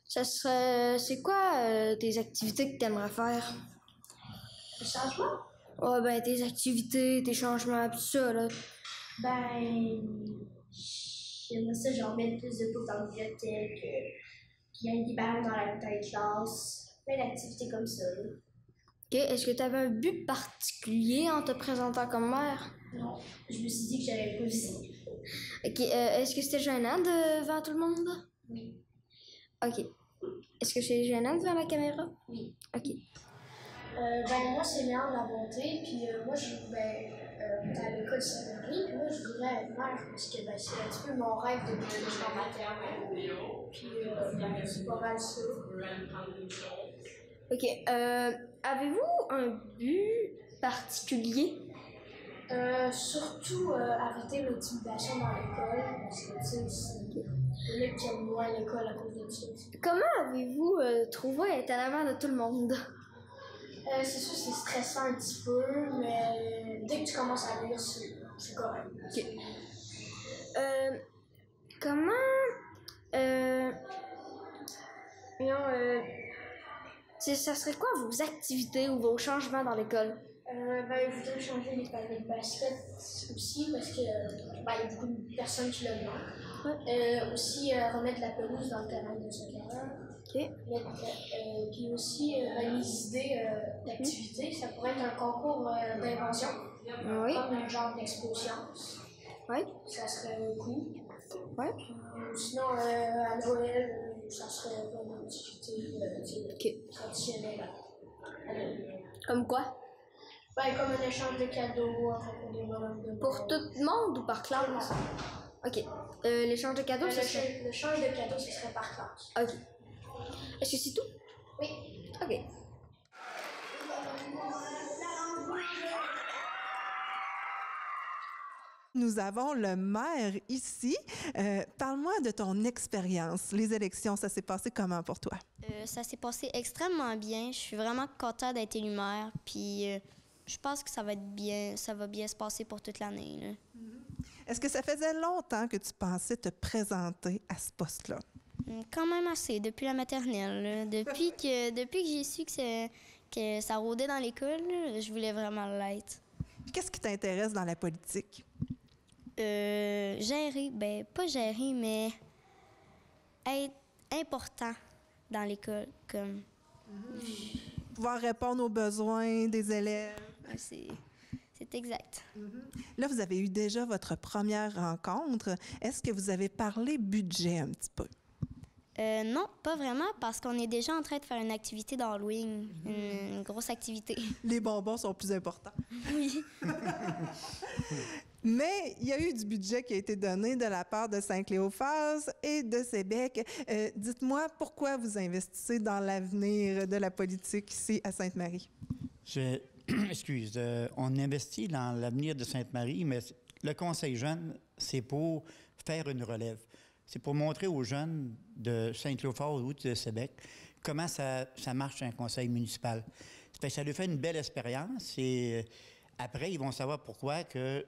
C'est quoi tes activités que tu aimerais faire? Le changement? Oh, ben, tes activités, tes changements, tout ça, là. Ben, j'aimerais ça, genre, mettre plus de cours dans la bibliothèque, qu'il y ait des ballons dans la classe, plein d'activités comme ça, là. OK. Est-ce que tu avais un but particulier en te présentant comme mère? Non. Je me suis dit que j'allais pas visiter. OK. Est-ce que c'était gênant devant tout le monde? Oui. OK. Est-ce que c'est gênant devant la caméra? Oui. OK. Ben, moi, c'est Léon de la Bonté, puis moi, à l'école Sainte-Marie, puis moi, je voudrais être mère, parce que ben, c'est un petit peu mon rêve depuis que je suis en maternelle. Puis, ben, c'est pas mal ça. OK. Avez-vous un but particulier? Surtout arrêter l'intimidation dans l'école, parce que, tu sais, il y en a qui aiment moins l'école à cause de ça. Comment avez-vous trouvé être à la main de tout le monde? C'est sûr, c'est stressant un petit peu, mais dès que tu commences à lire, c'est correct. OK. Ça serait quoi vos activités ou vos changements dans l'école? Je voudrais changer les paniers de basket aussi parce que y a beaucoup de personnes qui le demandent. Aussi remettre la pelouse dans le terrain de soccer. Puis aussi les idées d'activités. Ça pourrait être un concours d'invention. Comme un genre d'exposition. Ça serait cool. Sinon, à Noël, ça serait une activité traditionnelle. Comme quoi? Comme un échange de cadeaux. Pour tout le monde ou par classe? OK. L'échange de cadeaux, L'échange de cadeaux, ce serait par classe. OK. Est-ce que c'est tout? Oui. OK. Nous avons le maire ici. Parle-moi de ton expérience. Les élections, ça s'est passé comment pour toi? Ça s'est passé extrêmement bien. Je suis vraiment contente d'être élue maire. Puis je pense que ça va bien se passer pour toute l'année. Là. Est-ce que ça faisait longtemps que tu pensais te présenter à ce poste-là? Quand même assez, depuis la maternelle. Là. Depuis que j'ai su que ça rôdait dans l'école, je voulais vraiment l'être. Qu'est-ce qui t'intéresse dans la politique? Gérer, pas gérer, mais être important dans l'école. Comme... Pouvoir répondre aux besoins des élèves. C'est exact. Là, vous avez eu déjà votre première rencontre. Est-ce que vous avez parlé budget un petit peu? Non, pas vraiment, parce qu'on est déjà en train de faire une activité d'Halloween, une grosse activité. Les bonbons sont plus importants. Oui. Mais il y a eu du budget qui a été donné de la part de Saint-Cléophas et de Sébec. Dites-moi, pourquoi vous investissez dans l'avenir de la politique ici à Sainte-Marie? On investit dans l'avenir de Sainte-Marie, mais le Conseil jeune, c'est pour faire une relève. C'est pour montrer aux jeunes de Saint-Cléophas ou de Sébec comment ça marche un conseil municipal. Ça lui fait une belle expérience et après, ils vont savoir pourquoi que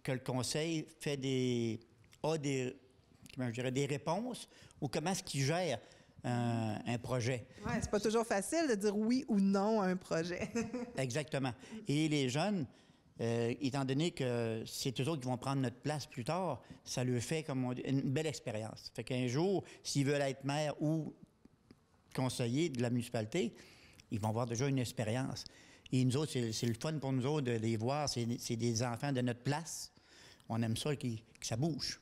le conseil fait des réponses ou comment est-ce qu'il gère un projet. Oui, c'est pas toujours facile de dire oui ou non à un projet. Exactement. Et les jeunes, étant donné que c'est eux autres qui vont prendre notre place plus tard, ça leur fait comme une belle expérience. Fait qu'un jour, s'ils veulent être maire ou conseiller de la municipalité, ils vont avoir déjà une expérience. Et nous autres, c'est le fun pour nous autres de les voir. C'est des enfants de notre place. On aime ça que ça bouge.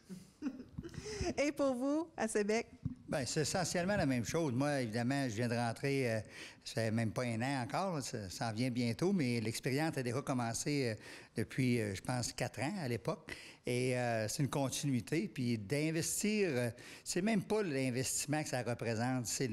Et pour vous, à Sébec? Bien, c'est essentiellement la même chose. Moi, évidemment, je viens de rentrer, ça fait même pas un an encore, là, ça en vient bientôt, mais l'expérience a déjà commencé depuis, je pense, 4 ans à l'époque. Et c'est une continuité. Puis d'investir, c'est même pas l'investissement que ça représente. C'est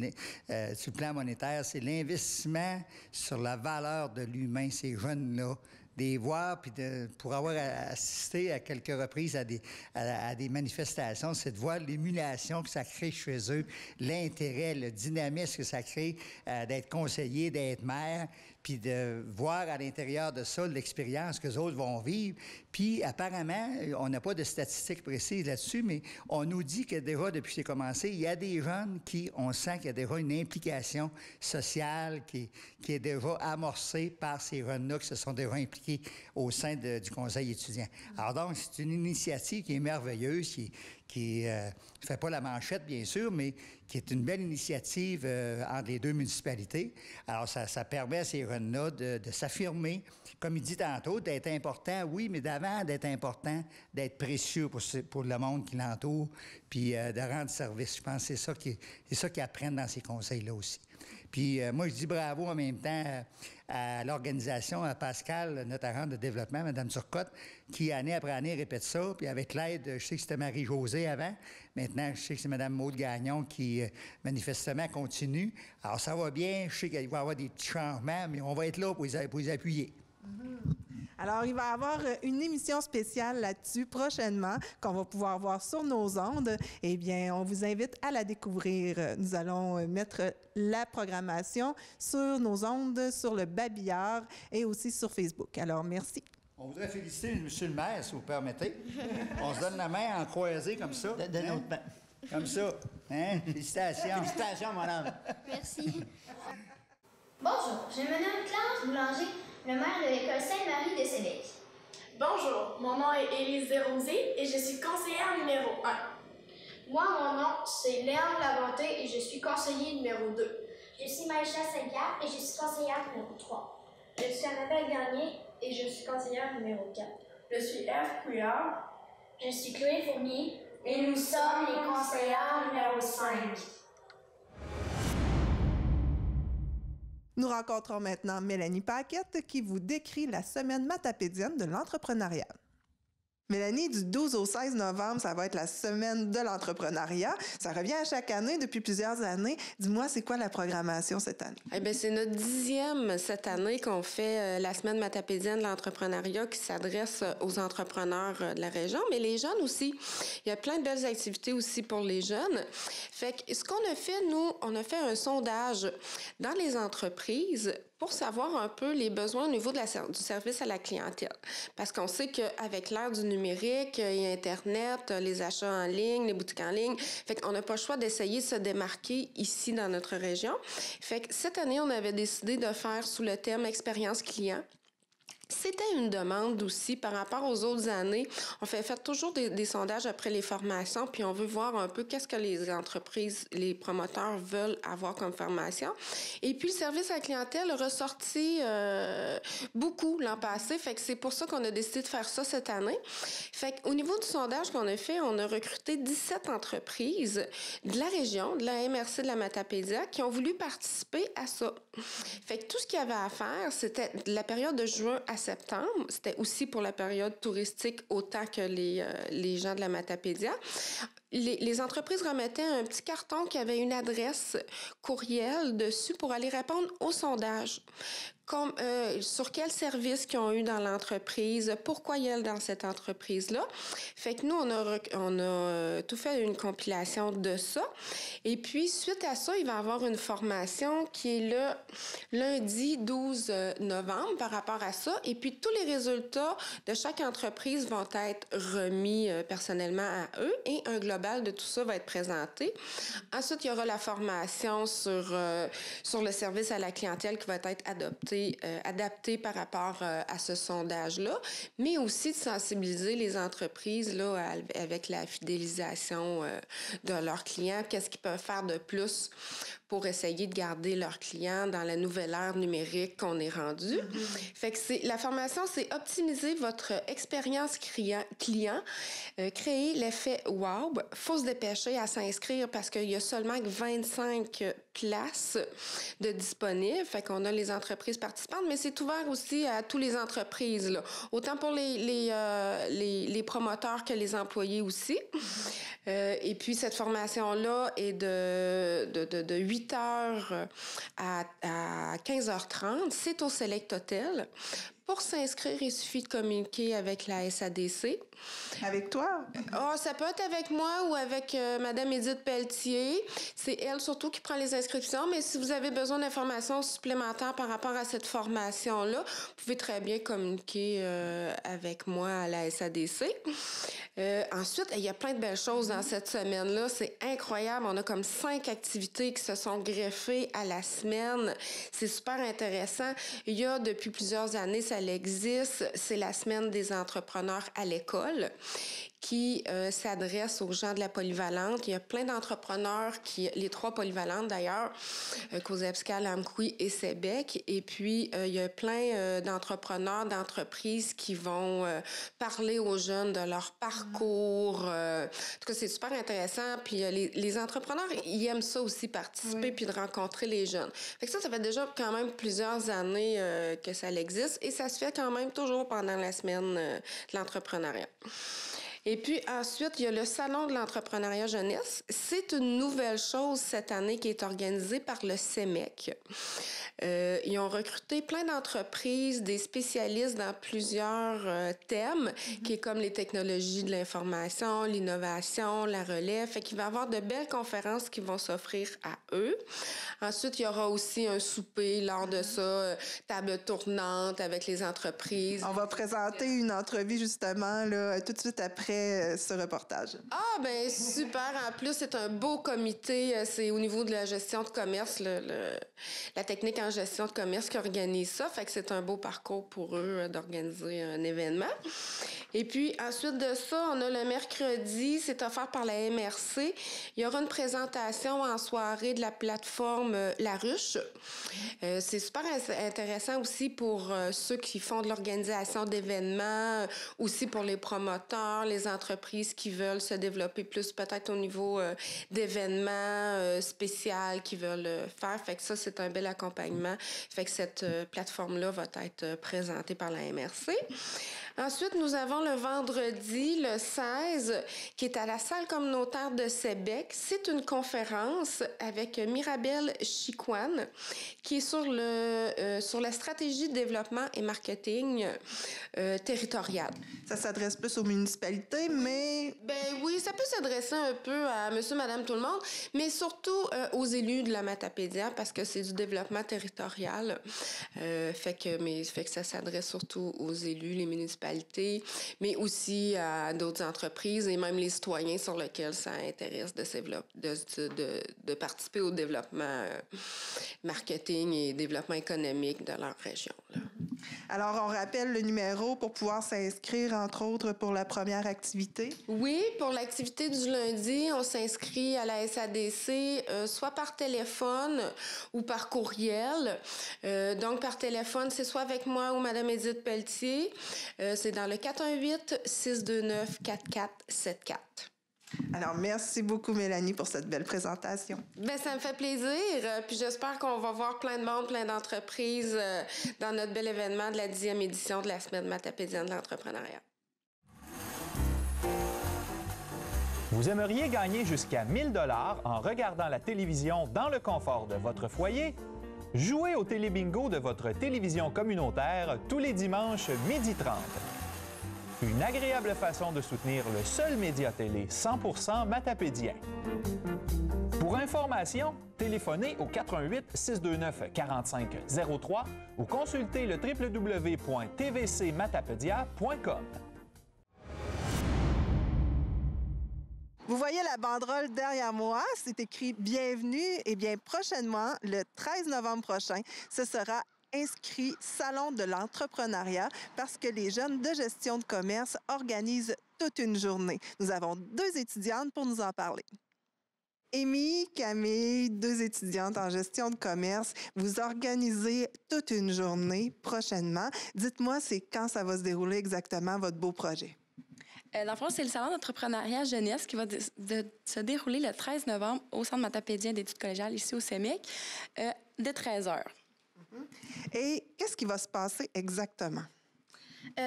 sur le plan monétaire, c'est l'investissement sur la valeur de l'humain, ces jeunes-là. Des voir, puis pour avoir assisté à quelques reprises à des manifestations, c'est de voir l'émulation que ça crée chez eux, l'intérêt, le dynamisme que ça crée d'être conseiller, d'être maire, puis de voir à l'intérieur de ça l'expérience que les autres vont vivre. Puis apparemment, on n'a pas de statistiques précises là-dessus, mais on nous dit que déjà, depuis que c'est commencé, il y a des jeunes on sent qu'il y a déjà une implication sociale qui est déjà amorcée par ces jeunes-là qui se sont déjà impliqués au sein du conseil étudiant. Alors donc, c'est une initiative qui est merveilleuse, qui ne fait pas la manchette, bien sûr, mais qui est une belle initiative entre les deux municipalités. Alors, ça permet à ces jeunes-là de s'affirmer, comme il dit tantôt, d'être important, oui, mais d'avant d'être important, d'être précieux pour le monde qui l'entoure, puis de rendre service. Je pense que c'est ça qu'ils apprennent dans ces conseils-là aussi. Puis moi, je dis bravo en même temps à l'organisation, à Pascal, notre agente de développement, Mme Turcotte, qui, année après année, répète ça. Puis avec l'aide, je sais que c'était Marie-Josée avant. Maintenant, je sais que c'est Mme Maude Gagnon qui, manifestement, continue. Alors, ça va bien. Je sais qu'il va y avoir des petits changements, mais on va être là pour les appuyer. Alors, il va y avoir une émission spéciale là-dessus prochainement qu'on va pouvoir voir sur nos ondes. Eh bien, on vous invite à la découvrir. Nous allons mettre la programmation sur nos ondes, sur le Babillard et aussi sur Facebook. Alors, merci. On voudrait féliciter M. le maire, si vous permettez. On se donne la main en croisée comme ça. De notre main. Comme ça. Hein? Félicitations. Félicitations, mon homme. Merci. Bonjour, je me nomme Clarence Boulanger, le maire de l'école Sainte-Marie de Sébec. Bonjour, mon nom est Élise Desrosiers et je suis conseillère numéro 1. Moi, mon nom, c'est Léon Labonté et je suis conseiller numéro 2. Je suis Maïcha Saint-Pierre et je suis conseillère numéro 3. Je suis Annabelle Garnier et je suis conseillère numéro 4. Je suis Eve Couillard. Je suis Chloé Fournier. Et nous sommes les conseillères numéro 5. Nous rencontrons maintenant Mélanie Paquette qui vous décrit la semaine matapédienne de l'entrepreneuriat. Mélanie, du 12 au 16 novembre, ça va être la semaine de l'entrepreneuriat. Ça revient à chaque année depuis plusieurs années. Dis-moi, c'est quoi la programmation cette année? Eh bien, c'est notre 10e cette année qu'on fait la semaine matapédienne de l'entrepreneuriat qui s'adresse aux entrepreneurs de la région, mais les jeunes aussi. Il y a plein de belles activités aussi pour les jeunes. Fait que ce qu'on a fait, nous, on a fait un sondage dans les entreprises pour savoir un peu les besoins au niveau du service à la clientèle. Parce qu'on sait qu'avec l'ère du numérique et Internet, les achats en ligne, les boutiques en ligne, fait qu'on n'a pas le choix d'essayer de se démarquer ici dans notre région. Fait que cette année, on avait décidé de faire sous le thème « Expérience client ». C'était une demande aussi par rapport aux autres années. On fait toujours des sondages après les formations, puis on veut voir un peu qu'est-ce que les entreprises, les promoteurs veulent avoir comme formation. Et puis, le service à la clientèle a ressorti beaucoup l'an passé. Fait que c'est pour ça qu'on a décidé de faire ça cette année. Fait qu'au niveau du sondage qu'on a fait, on a recruté 17 entreprises de la région, de la MRC de la Matapédia, qui ont voulu participer à ça. Fait que tout ce qu'il y avait à faire, c'était de la période de juin à septembre. C'était aussi pour la période touristique autant que les gens de la Matapédia. Les entreprises remettaient un petit carton qui avait une adresse courriel dessus pour aller répondre au sondage. Comme, sur quel service qu'ils ont eu dans l'entreprise, pourquoi ils sont dans cette entreprise-là. Fait que nous, on a tout fait une compilation de ça. Et puis, suite à ça, il va y avoir une formation qui est le lundi 12 novembre par rapport à ça. Et puis, tous les résultats de chaque entreprise vont être remis personnellement à eux et un global de tout ça va être présenté. Ensuite, il y aura la formation sur le service à la clientèle qui va être adapté par rapport à ce sondage-là, mais aussi de sensibiliser les entreprises là, avec la fidélisation de leurs clients. Qu'est-ce qu'ils peuvent faire de plus pour essayer de garder leurs clients dans la nouvelle ère numérique qu'on est rendu. Fait que la formation, c'est optimiser votre expérience client, créer l'effet wow. Faut se dépêcher à s'inscrire parce qu'il y a seulement 25 places de disponibles. Fait qu'on a les entreprises participantes, mais c'est ouvert aussi à toutes les entreprises, là. Autant pour les promoteurs que les employés aussi. Et puis, cette formation-là est de 8h à 15h30. C'est au Select Hotel. Pour s'inscrire, il suffit de communiquer avec la SADC. Avec toi? Ah, ça peut être avec moi ou avec Mme Édith Pelletier. C'est elle surtout qui prend les inscriptions, mais si vous avez besoin d'informations supplémentaires par rapport à cette formation-là, vous pouvez très bien communiquer avec moi à la SADC. Ensuite, il y a plein de belles choses dans cette semaine-là. C'est incroyable. On a comme 5 activités qui se sont greffées à la semaine. C'est super intéressant. Il y a depuis plusieurs années, ça existe. C'est la semaine des entrepreneurs à l'école qui s'adresse aux gens de la polyvalente. Il y a plein d'entrepreneurs, les 3 polyvalentes d'ailleurs, Cozebscal, Amqui et Sébec. Et puis, il y a plein d'entrepreneurs, d'entreprises qui vont parler aux jeunes de leur parcours. En tout cas, c'est super intéressant. Puis, les entrepreneurs, ils aiment ça aussi, participer puis de rencontrer les jeunes. Fait que ça fait déjà quand même plusieurs années que ça existe et ça se fait quand même toujours pendant la semaine de l'entrepreneuriat. Et puis ensuite, il y a le Salon de l'entrepreneuriat jeunesse. C'est une nouvelle chose cette année qui est organisée par le CEMEC. Ils ont recruté plein d'entreprises, des spécialistes dans plusieurs thèmes, qui est comme les technologies de l'information, l'innovation, la relève. Fait qu'il va y avoir de belles conférences qui vont s'offrir à eux. Ensuite, il y aura aussi un souper lors de ça, table tournante avec les entreprises. On va présenter une entrevue justement là, tout de suite après ce reportage. Ah, ben super. En plus, c'est un beau comité. C'est au niveau de la gestion de commerce, la technique en gestion de commerce qui organise ça. Fait que c'est un beau parcours pour eux d'organiser un événement. Et puis, ensuite de ça, on a le mercredi, c'est offert par la MRC. Il y aura une présentation en soirée de la plateforme La Ruche. C'est super intéressant aussi pour ceux qui font de l'organisation d'événements, aussi pour les promoteurs, les entreprises qui veulent se développer plus peut-être au niveau d'événements spéciaux qu'ils veulent faire. Fait que ça, c'est un bel accompagnement. Fait que cette plateforme-là va être présentée par la MRC. Ensuite, nous avons le vendredi, le 16, qui est à la salle communautaire de Sébec. C'est une conférence avec Mirabelle Chicoine qui est sur la stratégie de développement et marketing territorial. Ça s'adresse plus aux municipalités, mais... Ben oui, ça peut s'adresser un peu à monsieur, madame, tout le monde, mais surtout aux élus de la Matapédia parce que c'est du développement territorial. Fait que ça s'adresse surtout aux élus, les municipalités, mais aussi à d'autres entreprises et même les citoyens sur lesquels ça intéresse de participer au développement marketing et développement économique de leur région. Là. Alors, on rappelle le numéro pour pouvoir s'inscrire, entre autres, pour la première activité? Oui, pour l'activité du lundi, on s'inscrit à la SADC, soit par téléphone ou par courriel. Donc, par téléphone, c'est soit avec moi ou Mme Édith Pelletier. C'est dans le 418-629-4474. Alors, merci beaucoup, Mélanie, pour cette belle présentation. Bien, ça me fait plaisir. Puis j'espère qu'on va voir plein de monde, plein d'entreprises dans notre bel événement de la 10e édition de la Semaine matapédienne de l'entrepreneuriat. Vous aimeriez gagner jusqu'à 1 000 $ en regardant la télévision dans le confort de votre foyer? Jouez au télébingo de votre télévision communautaire tous les dimanches 12h30. Une agréable façon de soutenir le seul média télé 100% matapédien. Pour information, téléphonez au 418-629-4503 ou consultez le www.tvcmatapedia.com. Vous voyez la banderole derrière moi, c'est écrit « Bienvenue » et bien prochainement, le 13 novembre prochain, ce sera inscrit Salon de l'entrepreneuriat parce que les jeunes de gestion de commerce organisent toute une journée. Nous avons 2 étudiantes pour nous en parler. Amy, Camille, 2 étudiantes en gestion de commerce. Vous organisez toute une journée prochainement. Dites-moi, c'est quand ça va se dérouler exactement votre beau projet? Dans le fond, c'est le Salon d'entrepreneuriat jeunesse qui va se dérouler le 13 novembre au Centre matapédien d'études collégiales ici au CEMEC, dès 13h. Et qu'est-ce qui va se passer exactement?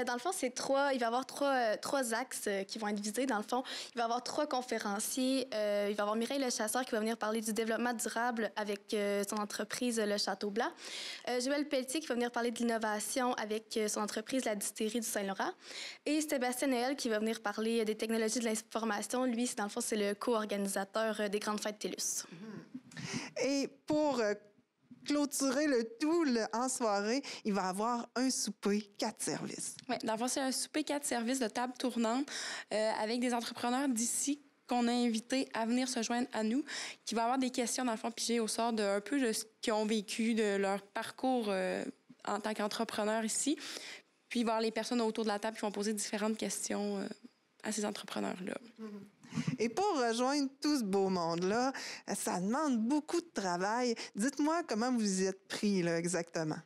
Dans le fond, il va y avoir trois axes qui vont être visés. Dans le fond, il va y avoir 3 conférenciers. Il va y avoir Mireille Le Chasseur qui va venir parler du développement durable avec son entreprise Le Château Blanc. Joël Pelletier qui va venir parler de l'innovation avec son entreprise La Distillerie du Saint-Laurent. Et Sébastien Noël qui va venir parler des technologies de l'information. Lui, dans le fond, c'est le co-organisateur des Grandes Fêtes TELUS. Et pour clôturer le tout en soirée, il va y avoir un souper 4 services. Oui, dans le fond, c'est un souper 4 services de table tournante avec des entrepreneurs d'ici qu'on a invités à venir se joindre à nous, qui va avoir des questions, dans le fond, pigées au sort de un peu de ce qu'ils ont vécu, de leur parcours en tant qu'entrepreneurs ici. Puis, il va y avoir les personnes autour de la table qui vont poser différentes questions à ces entrepreneurs-là. Et pour rejoindre tout ce beau monde-là, ça demande beaucoup de travail. Dites-moi comment vous y êtes pris, là, exactement.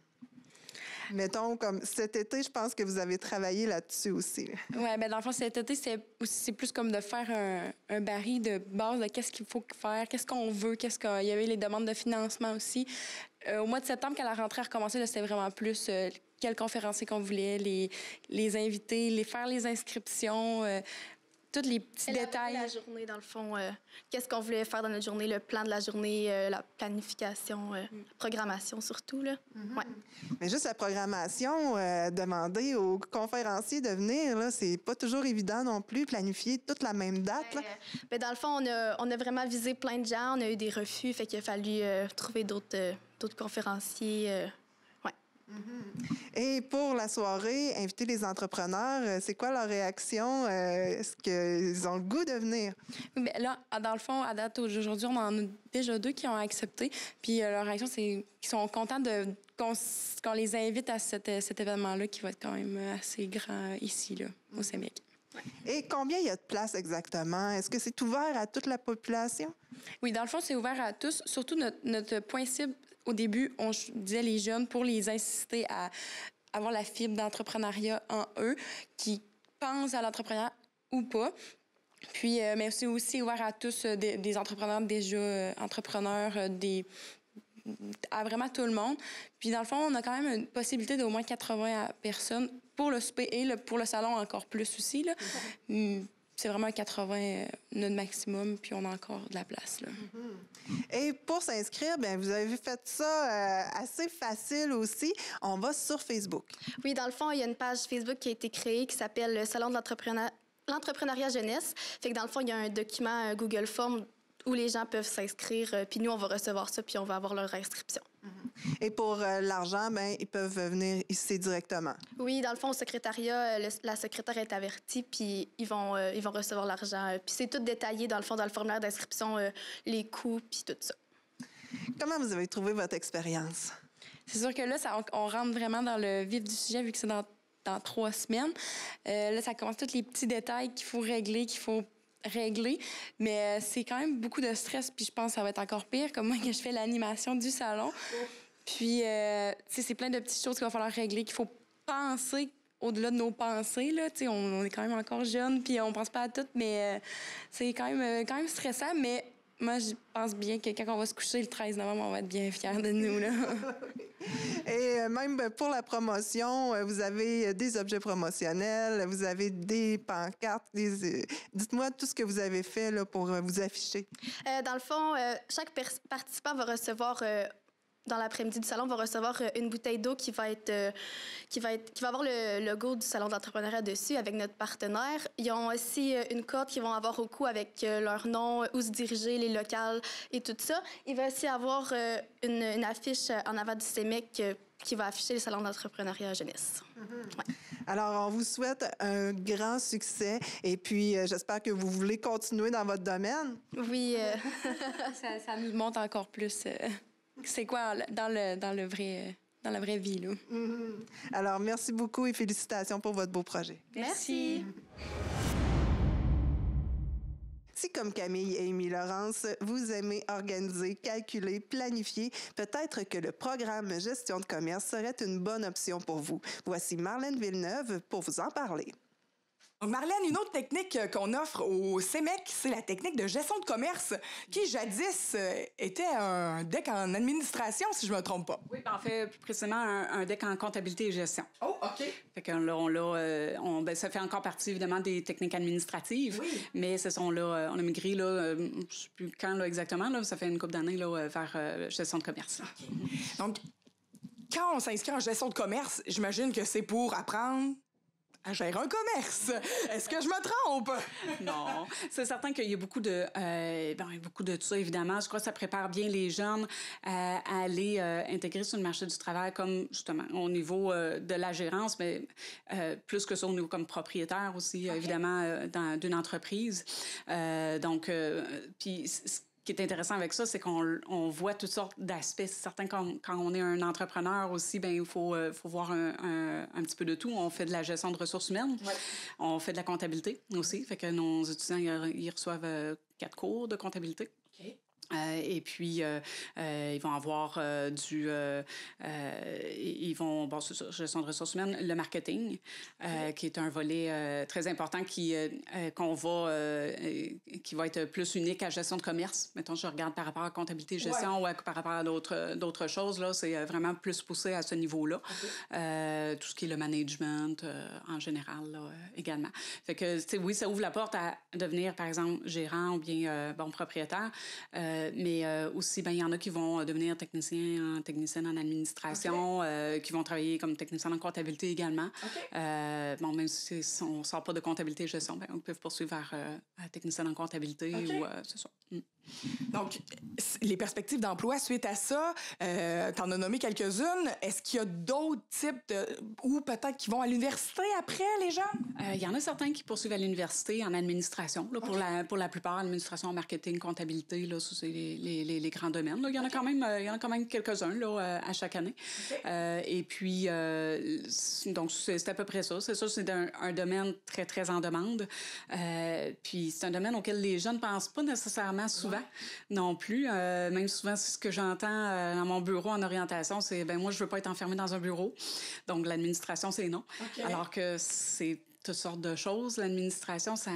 Mettons, comme cet été, je pense que vous avez travaillé là-dessus aussi. Oui, bien, dans le fond, cet été, c'est plus comme de faire un baril de base de qu'est-ce qu'il faut faire, qu'est-ce qu'on veut, il y avait les demandes de financement aussi. Au mois de septembre, quand la rentrée a recommencé, c'était vraiment plus quels conférenciers qu'on voulait, les invités, faire les inscriptions, tous les petits détails. La journée, dans le fond, qu'est-ce qu'on voulait faire dans notre journée, le plan de la journée, la planification, la programmation surtout. Là. Ouais. Mais juste la programmation, demander aux conférenciers de venir, là, c'est pas toujours évident non plus, planifier toute la même date. Là. Ben, dans le fond, on a vraiment visé plein de gens, on a eu des refus, fait qu'il a fallu trouver d'autres conférenciers. Et pour la soirée, inviter les entrepreneurs, c'est quoi leur réaction? Est-ce qu'ils ont le goût de venir? Oui, bien là, dans le fond, à date aujourd'hui, on en a déjà 2 qui ont accepté. Puis leur réaction, c'est qu'ils sont contents qu'on les invite à cet événement-là qui va être quand même assez grand ici, là, au CEMEC. Et combien il y a de places exactement? Est-ce que c'est ouvert à toute la population? Oui, dans le fond, c'est ouvert à tous. Surtout notre point cible, au début, on disait les jeunes pour les inciter à avoir la fibre d'entrepreneuriat en eux, qui pensent à l'entrepreneuriat ou pas. Puis, mais c'est aussi ouvert à tous des entrepreneurs déjà entrepreneurs, à vraiment tout le monde. Puis, dans le fond, on a quand même une possibilité d'au moins 80 personnes pour le souper et pour le salon encore plus aussi. Là. C'est vraiment 80 notre maximum, puis on a encore de la place. Là. Et pour s'inscrire, bien, vous avez fait ça assez facile aussi. On va sur Facebook. Oui, dans le fond, il y a une page Facebook qui a été créée qui s'appelle le Salon de l'entrepreneuriat jeunesse. Fait que dans le fond, il y a un document Google Form où les gens peuvent s'inscrire, puis nous, on va recevoir ça, puis on va avoir leur inscription. Et pour l'argent, bien, ils peuvent venir ici directement. Oui, dans le fond, au secrétariat, la secrétaire est avertie, puis ils vont recevoir l'argent. Puis c'est tout détaillé, dans le fond, dans le formulaire d'inscription, les coûts, puis tout ça. Comment vous avez trouvé votre expérience? C'est sûr que là, on rentre vraiment dans le vif du sujet, vu que c'est dans 3 semaines. Là, ça commence tous les petits détails qu'il faut régler, mais c'est quand même beaucoup de stress, puis je pense que ça va être encore pire, comme moi que je fais l'animation du salon. Puis, c'est plein de petites choses qu'il va falloir régler, qu'il faut penser au-delà de nos pensées. Là. On est quand même encore jeunes, puis on pense pas à tout, mais c'est quand même stressant, mais moi, je pense bien que quand on va se coucher le 13 novembre, on va être bien fiers de nous. Là. Et même pour la promotion, vous avez des objets promotionnels, vous avez des pancartes. Dites-moi tout ce que vous avez fait là, pour vous afficher. Dans le fond, chaque participant va recevoir... dans l'après-midi du salon, on va recevoir une bouteille d'eau qui va avoir le logo du Salon d'entrepreneuriat dessus avec notre partenaire. Ils ont aussi une corde qu'ils vont avoir au cou avec leur nom, où se diriger, les locales et tout ça. Il va aussi avoir une affiche en avant du CEMEC qui va afficher le Salon d'entrepreneuriat jeunesse. Ouais. Alors, on vous souhaite un grand succès et puis j'espère que vous voulez continuer dans votre domaine. Oui. ça nous montre encore plus... c'est quoi dans la vraie vie, là. Alors, merci beaucoup et félicitations pour votre beau projet. Merci. Si, comme Camille et Amy Laurence, vous aimez organiser, calculer, planifier, peut-être que le programme Gestion de commerce serait une bonne option pour vous. Voici Marlène Villeneuve pour vous en parler. Donc, Marlène, une autre technique qu'on offre au CEMEC, c'est la technique de gestion de commerce, qui jadis était un DEC en administration, si je me trompe pas. Oui, en fait, plus précisément, un DEC en comptabilité et gestion. Oh, OK. Fait que là, ça fait encore partie, évidemment, des techniques administratives. Oui. Mais on a migré, là, je ne sais plus quand là, exactement, là, ça fait une couple d'années, là, vers gestion de commerce. OK. Donc, quand on s'inscrit en gestion de commerce, j'imagine que c'est pour apprendre à gérer un commerce. Est-ce que je me trompe? Non. C'est certain qu'il y a beaucoup de tout ça, évidemment. Je crois que ça prépare bien les jeunes à aller intégrer sur le marché du travail comme, justement, au niveau de la gérance, mais plus que ça au niveau comme propriétaire aussi, okay. Évidemment, d'une entreprise. Puis ce qui est intéressant avec ça, c'est qu'on voit toutes sortes d'aspects. C'est certain quand on est un entrepreneur aussi, ben il faut voir un petit peu de tout. On fait de la gestion de ressources humaines. Ouais. On fait de la comptabilité aussi. Fait que nos étudiants, ils reçoivent 4 cours de comptabilité. Okay. Et puis, ils vont avoir ils vont, bon, c'est ça, gestion de ressources humaines, le marketing, qui est un volet très important qui va être plus unique à gestion de commerce. Mettons, je regarde par rapport à comptabilité, gestion, ou par rapport à d'autres choses, là, c'est vraiment plus poussé à ce niveau-là. Tout ce qui est le management, en général, là, également. Fait que, tu sais, oui, ça ouvre la porte à devenir, par exemple, gérant ou bien, propriétaire. Mais aussi, il y en a qui vont devenir technicienne en administration, qui vont travailler comme technicien en comptabilité également. Même si on ne sort pas de comptabilité et gestion, on peut poursuivre vers technicien en comptabilité ou c'est ça. Donc, les perspectives d'emploi suite à ça, t'en as nommé quelques-unes. Est-ce qu'il y a d'autres types ou peut-être qui vont à l'université après, les gens? Il y en a certains qui poursuivent à l'université en administration. Là, pour la plupart, administration, marketing, comptabilité, là, ça, c'est les grands domaines. Là. Il y en a quand même quelques-uns là, à chaque année. Et puis, donc, c'est à peu près ça. C'est ça, c'est un domaine très, très en demande. Puis, c'est un domaine auquel les jeunes ne pensent pas nécessairement souvent non plus. Même souvent, ce que j'entends dans mon bureau en orientation, c'est moi, je veux pas être enfermée dans un bureau. Donc, l'administration, c'est non. Alors que c'est toutes sortes de choses. L'administration, ça...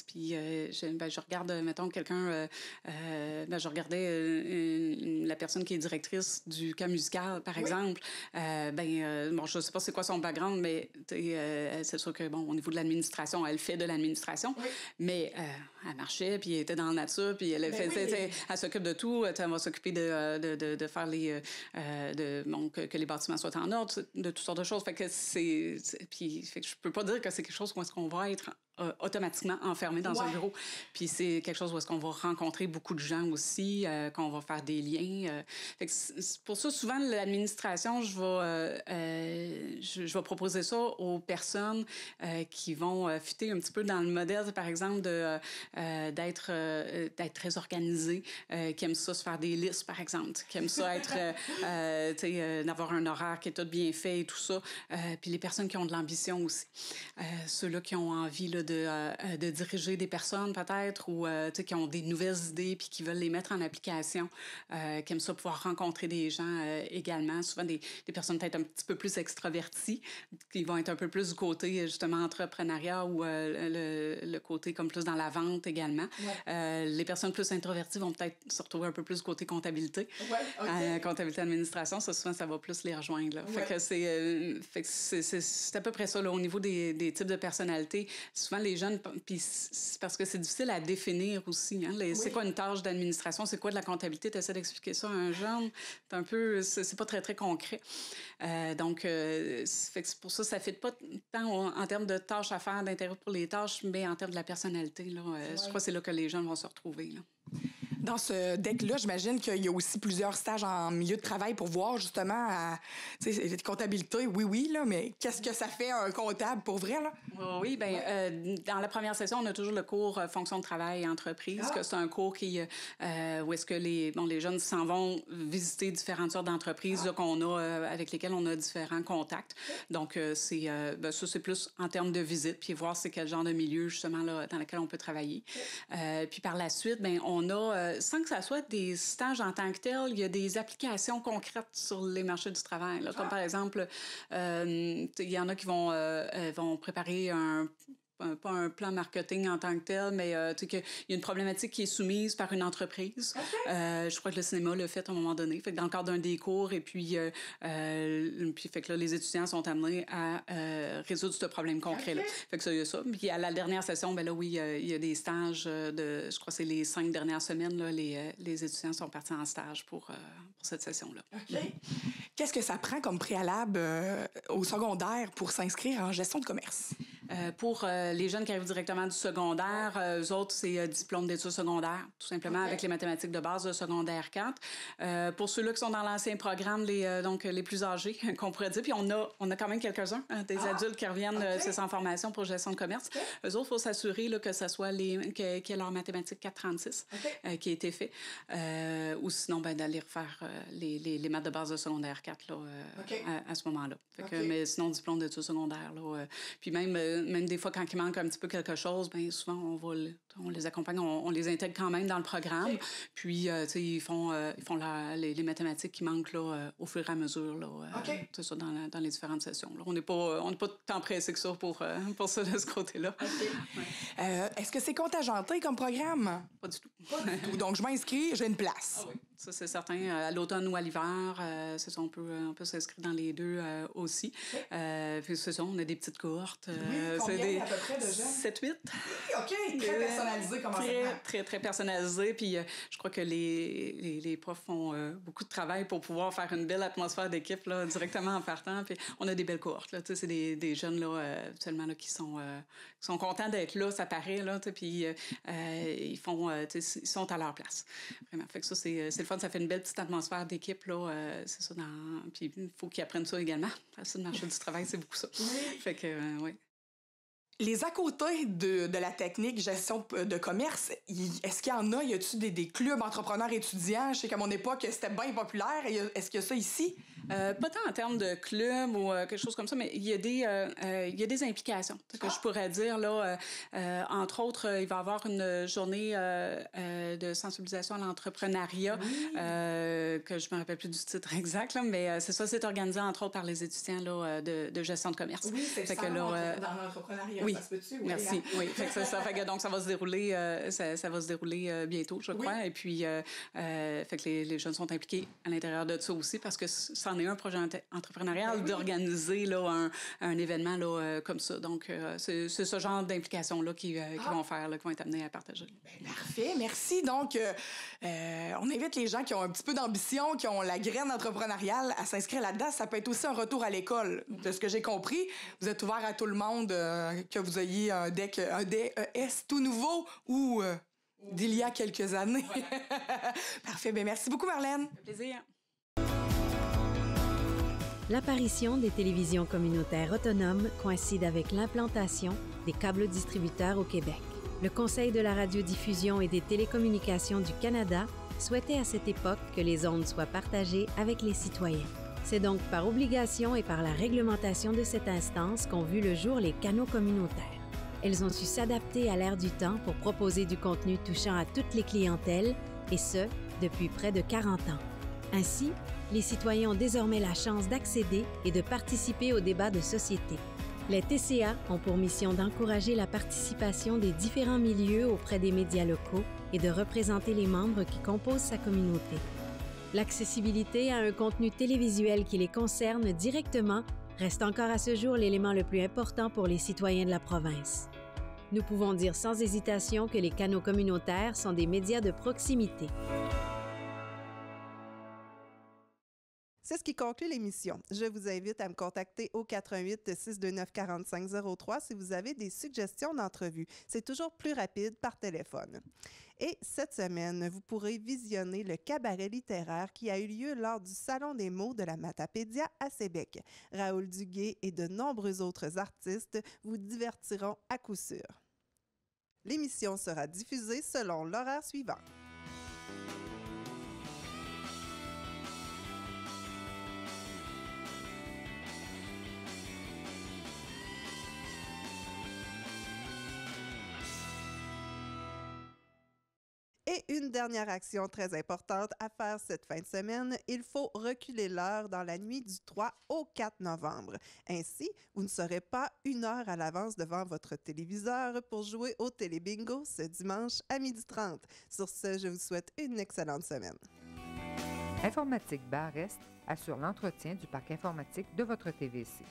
Puis, je regarde, mettons, quelqu'un... je regardais la personne qui est directrice du camp musical, par exemple. Je sais pas c'est quoi son background, mais c'est sûr que, au niveau de l'administration, elle fait de l'administration, mais elle marchait, puis elle était dans la nature, puis elle elle s'occupe de tout. Elle va s'occuper de faire que les bâtiments soient en ordre, de toutes sortes de choses. Fait que puis je peux pas dire que c'est quelque chose où est-ce qu'on va être automatiquement enfermé dans un bureau. Puis c'est quelque chose où est-ce qu'on va rencontrer beaucoup de gens aussi, qu'on va faire des liens. Fait que pour ça, souvent, l'administration, je vais proposer ça aux personnes qui vont fitter un petit peu dans le modèle, par exemple, d'être très organisé, qui aiment ça se faire des listes, par exemple, qui aiment ça être, d'avoir un horaire qui est tout bien fait et tout ça. Puis les personnes qui ont de l'ambition aussi. Ceux-là qui ont envie là, de diriger des personnes peut-être ou qui ont des nouvelles idées puis qui veulent les mettre en application, qui aiment ça pouvoir rencontrer des gens également. Souvent des personnes peut-être un petit peu plus extraverties qui vont être un peu plus du côté justement entrepreneuriat ou le côté comme plus dans la vente également. Les personnes plus introverties vont peut-être se retrouver un peu plus du côté comptabilité. Comptabilité administration, ça souvent ça va plus les rejoindre. Là. Fait que c'est à peu près ça là, au niveau des types de personnalités. Souvent, les jeunes, puis c'est parce que c'est difficile à définir aussi. Hein? C'est quoi une tâche d'administration? C'est quoi de la comptabilité? Tu essaies d'expliquer ça à un jeune. C'est pas très, très concret. Donc, c'est pour ça, ça ne fit pas tant en termes de tâches à faire, d'intérêt pour les tâches, mais en termes de la personnalité. Là, je crois que c'est là que les jeunes vont se retrouver. Là. Dans ce deck-là, j'imagine qu'il y a aussi plusieurs stages en milieu de travail pour voir justement, comptabilité, oui, là, mais qu'est-ce que ça fait un comptable pour vrai, là? Oui, dans la première session, on a toujours le cours fonction de travail et entreprise, que c'est un cours où est-ce que les jeunes s'en vont visiter différentes sortes d'entreprises là, qu'on a, avec lesquelles on a différents contacts. Donc, ça, c'est plus en termes de visite, puis voir c'est quel genre de milieu, justement, là, dans lequel on peut travailler. Puis par la suite, on a, sans que ça soit des stages en tant que tel, il y a des applications concrètes sur les marchés du travail. Là, comme par exemple, il y en a qui vont préparer pas un plan marketing en tant que tel, mais qu'il y a une problématique qui est soumise par une entreprise. Je crois que le cinéma l'a fait à un moment donné. Fait que dans le cadre d'un des cours, et puis fait que là, les étudiants sont amenés à résoudre ce problème concret-là. Fait que ça, il y a ça. Puis à la dernière session, il y a des stages je crois que c'est les 5 dernières semaines, là, les étudiants sont partis en stage pour cette session-là. Qu'est-ce que ça prend comme préalable au secondaire pour s'inscrire en gestion de commerce? Pour les jeunes qui arrivent directement du secondaire, eux autres, c'est diplôme d'études secondaires, tout simplement, avec les mathématiques de base de secondaire 4. Pour ceux-là qui sont dans l'ancien programme, les plus âgés, qu'on pourrait dire, puis on a quand même quelques-uns, des adultes qui reviennent en formation pour gestion de commerce. Eux autres, il faut s'assurer là, que ce soit qu'il y ait leur mathématiques 436 qui a été fait. Ou sinon, d'aller refaire les maths de base de secondaire 4 là, à ce moment-là. Mais sinon, diplôme d'études secondaires. Là, puis même... même des fois, quand il manque un petit peu quelque chose, bien souvent, on les accompagne, on les intègre quand même dans le programme. Okay. Puis, ils font les mathématiques qui manquent là, au fur et à mesure, là, c'est ça, dans les différentes sessions. Là. On n'est pas tant pressé que ça pour ça de ce côté-là. Okay. Ouais. Est-ce que c'est contingenté comme programme? Pas du tout. Pas du tout. Donc, je m'inscris, j'ai une place. Ah oui. Ça, c'est certain. À l'automne ou à l'hiver, c'est ça, on peut s'inscrire dans les deux aussi. Okay. Puis c'est ça, on a des petites cohortes. Combien à peu près de gens? 7-8. OK, très personnalisé comme enseignement. Très, très personnalisé. Puis je crois que les profs font beaucoup de travail pour pouvoir faire une belle atmosphère d'équipe là, directement en partant. Puis on a des belles cohortes. Là, c'est des jeunes là, seulement là, qui sont contents d'être là, ça paraît. Là, puis ils sont à leur place. Vraiment. Fait que ça, c'est le fun. Ça fait une belle petite atmosphère d'équipe. Là, c'est ça. Puis il faut qu'ils apprennent ça également. Parce que le marché du travail, c'est beaucoup ça. Oui. Fait que, oui. Les à côté de la technique gestion de commerce, est-ce qu'il y en a? Y a-t-il des clubs entrepreneurs étudiants? Je sais qu'à mon époque, c'était bien populaire. Est-ce qu'il y a ça ici? Pas tant en termes de club ou quelque chose comme ça, mais il y a des implications que je pourrais dire. Là, entre autres, il va y avoir une journée de sensibilisation à l'entrepreneuriat, que je ne me rappelle plus du titre exact, là, mais c'est ça, c'est organisé entre autres par les étudiants là, de gestion de commerce. Oui, c'est ça, dans l'entrepreneuriat. Oui, ça se peut-tu? Oui, merci. Oui, fait que donc ça va se dérouler, ça va se dérouler bientôt, je crois. Oui. Et puis, fait que les jeunes sont impliqués à l'intérieur de ça aussi parce que c'en est un projet entrepreneurial d'organiser là, un événement là, comme ça. Donc, c'est ce genre d'implication-là qu'ils vont faire, là, qui vont être amenés à partager. Bien, parfait, merci. Donc, on invite les gens qui ont un petit peu d'ambition, qui ont la graine entrepreneuriale à s'inscrire là-dedans. Ça peut être aussi un retour à l'école. De ce que j'ai compris, vous êtes ouvert à tout le monde, que vous ayez un DES tout nouveau ou d'il y a quelques années. Ouais. Parfait. Bien, merci beaucoup, Marlène. Ça fait plaisir. L'apparition des télévisions communautaires autonomes coïncide avec l'implantation des câbles distributeurs au Québec. Le Conseil de la radiodiffusion et des télécommunications du Canada souhaitait à cette époque que les ondes soient partagées avec les citoyens. C'est donc par obligation et par la réglementation de cette instance qu'ont vu le jour les canaux communautaires. Elles ont su s'adapter à l'ère du temps pour proposer du contenu touchant à toutes les clientèles, et ce, depuis près de 40 ans. Ainsi, les citoyens ont désormais la chance d'accéder et de participer au débat de société. Les TCA ont pour mission d'encourager la participation des différents milieux auprès des médias locaux et de représenter les membres qui composent sa communauté. L'accessibilité à un contenu télévisuel qui les concerne directement reste encore à ce jour l'élément le plus important pour les citoyens de la province. Nous pouvons dire sans hésitation que les canaux communautaires sont des médias de proximité. C'est ce qui conclut l'émission. Je vous invite à me contacter au 88 629 45 03 si vous avez des suggestions d'entrevue. C'est toujours plus rapide par téléphone. Et cette semaine, vous pourrez visionner le cabaret littéraire qui a eu lieu lors du Salon des mots de la Matapédia à Sébec. Raoul Duguay et de nombreux autres artistes vous divertiront à coup sûr. L'émission sera diffusée selon l'horaire suivant. Et une dernière action très importante à faire cette fin de semaine, il faut reculer l'heure dans la nuit du 3 au 4 novembre. Ainsi, vous ne serez pas une heure à l'avance devant votre téléviseur pour jouer au Télébingo ce dimanche à 12h30. Sur ce, je vous souhaite une excellente semaine. Informatique Bar-Est assure l'entretien du parc informatique de votre TVC.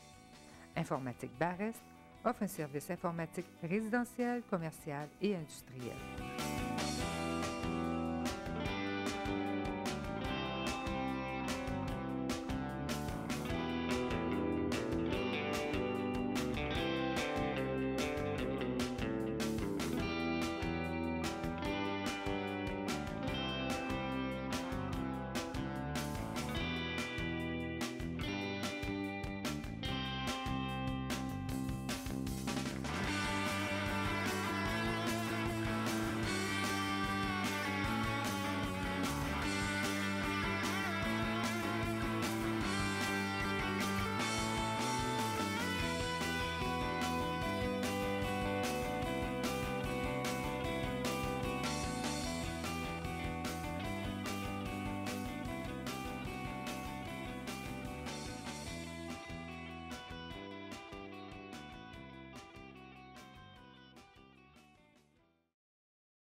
Informatique Bar-Est offre un service informatique résidentiel, commercial et industriel.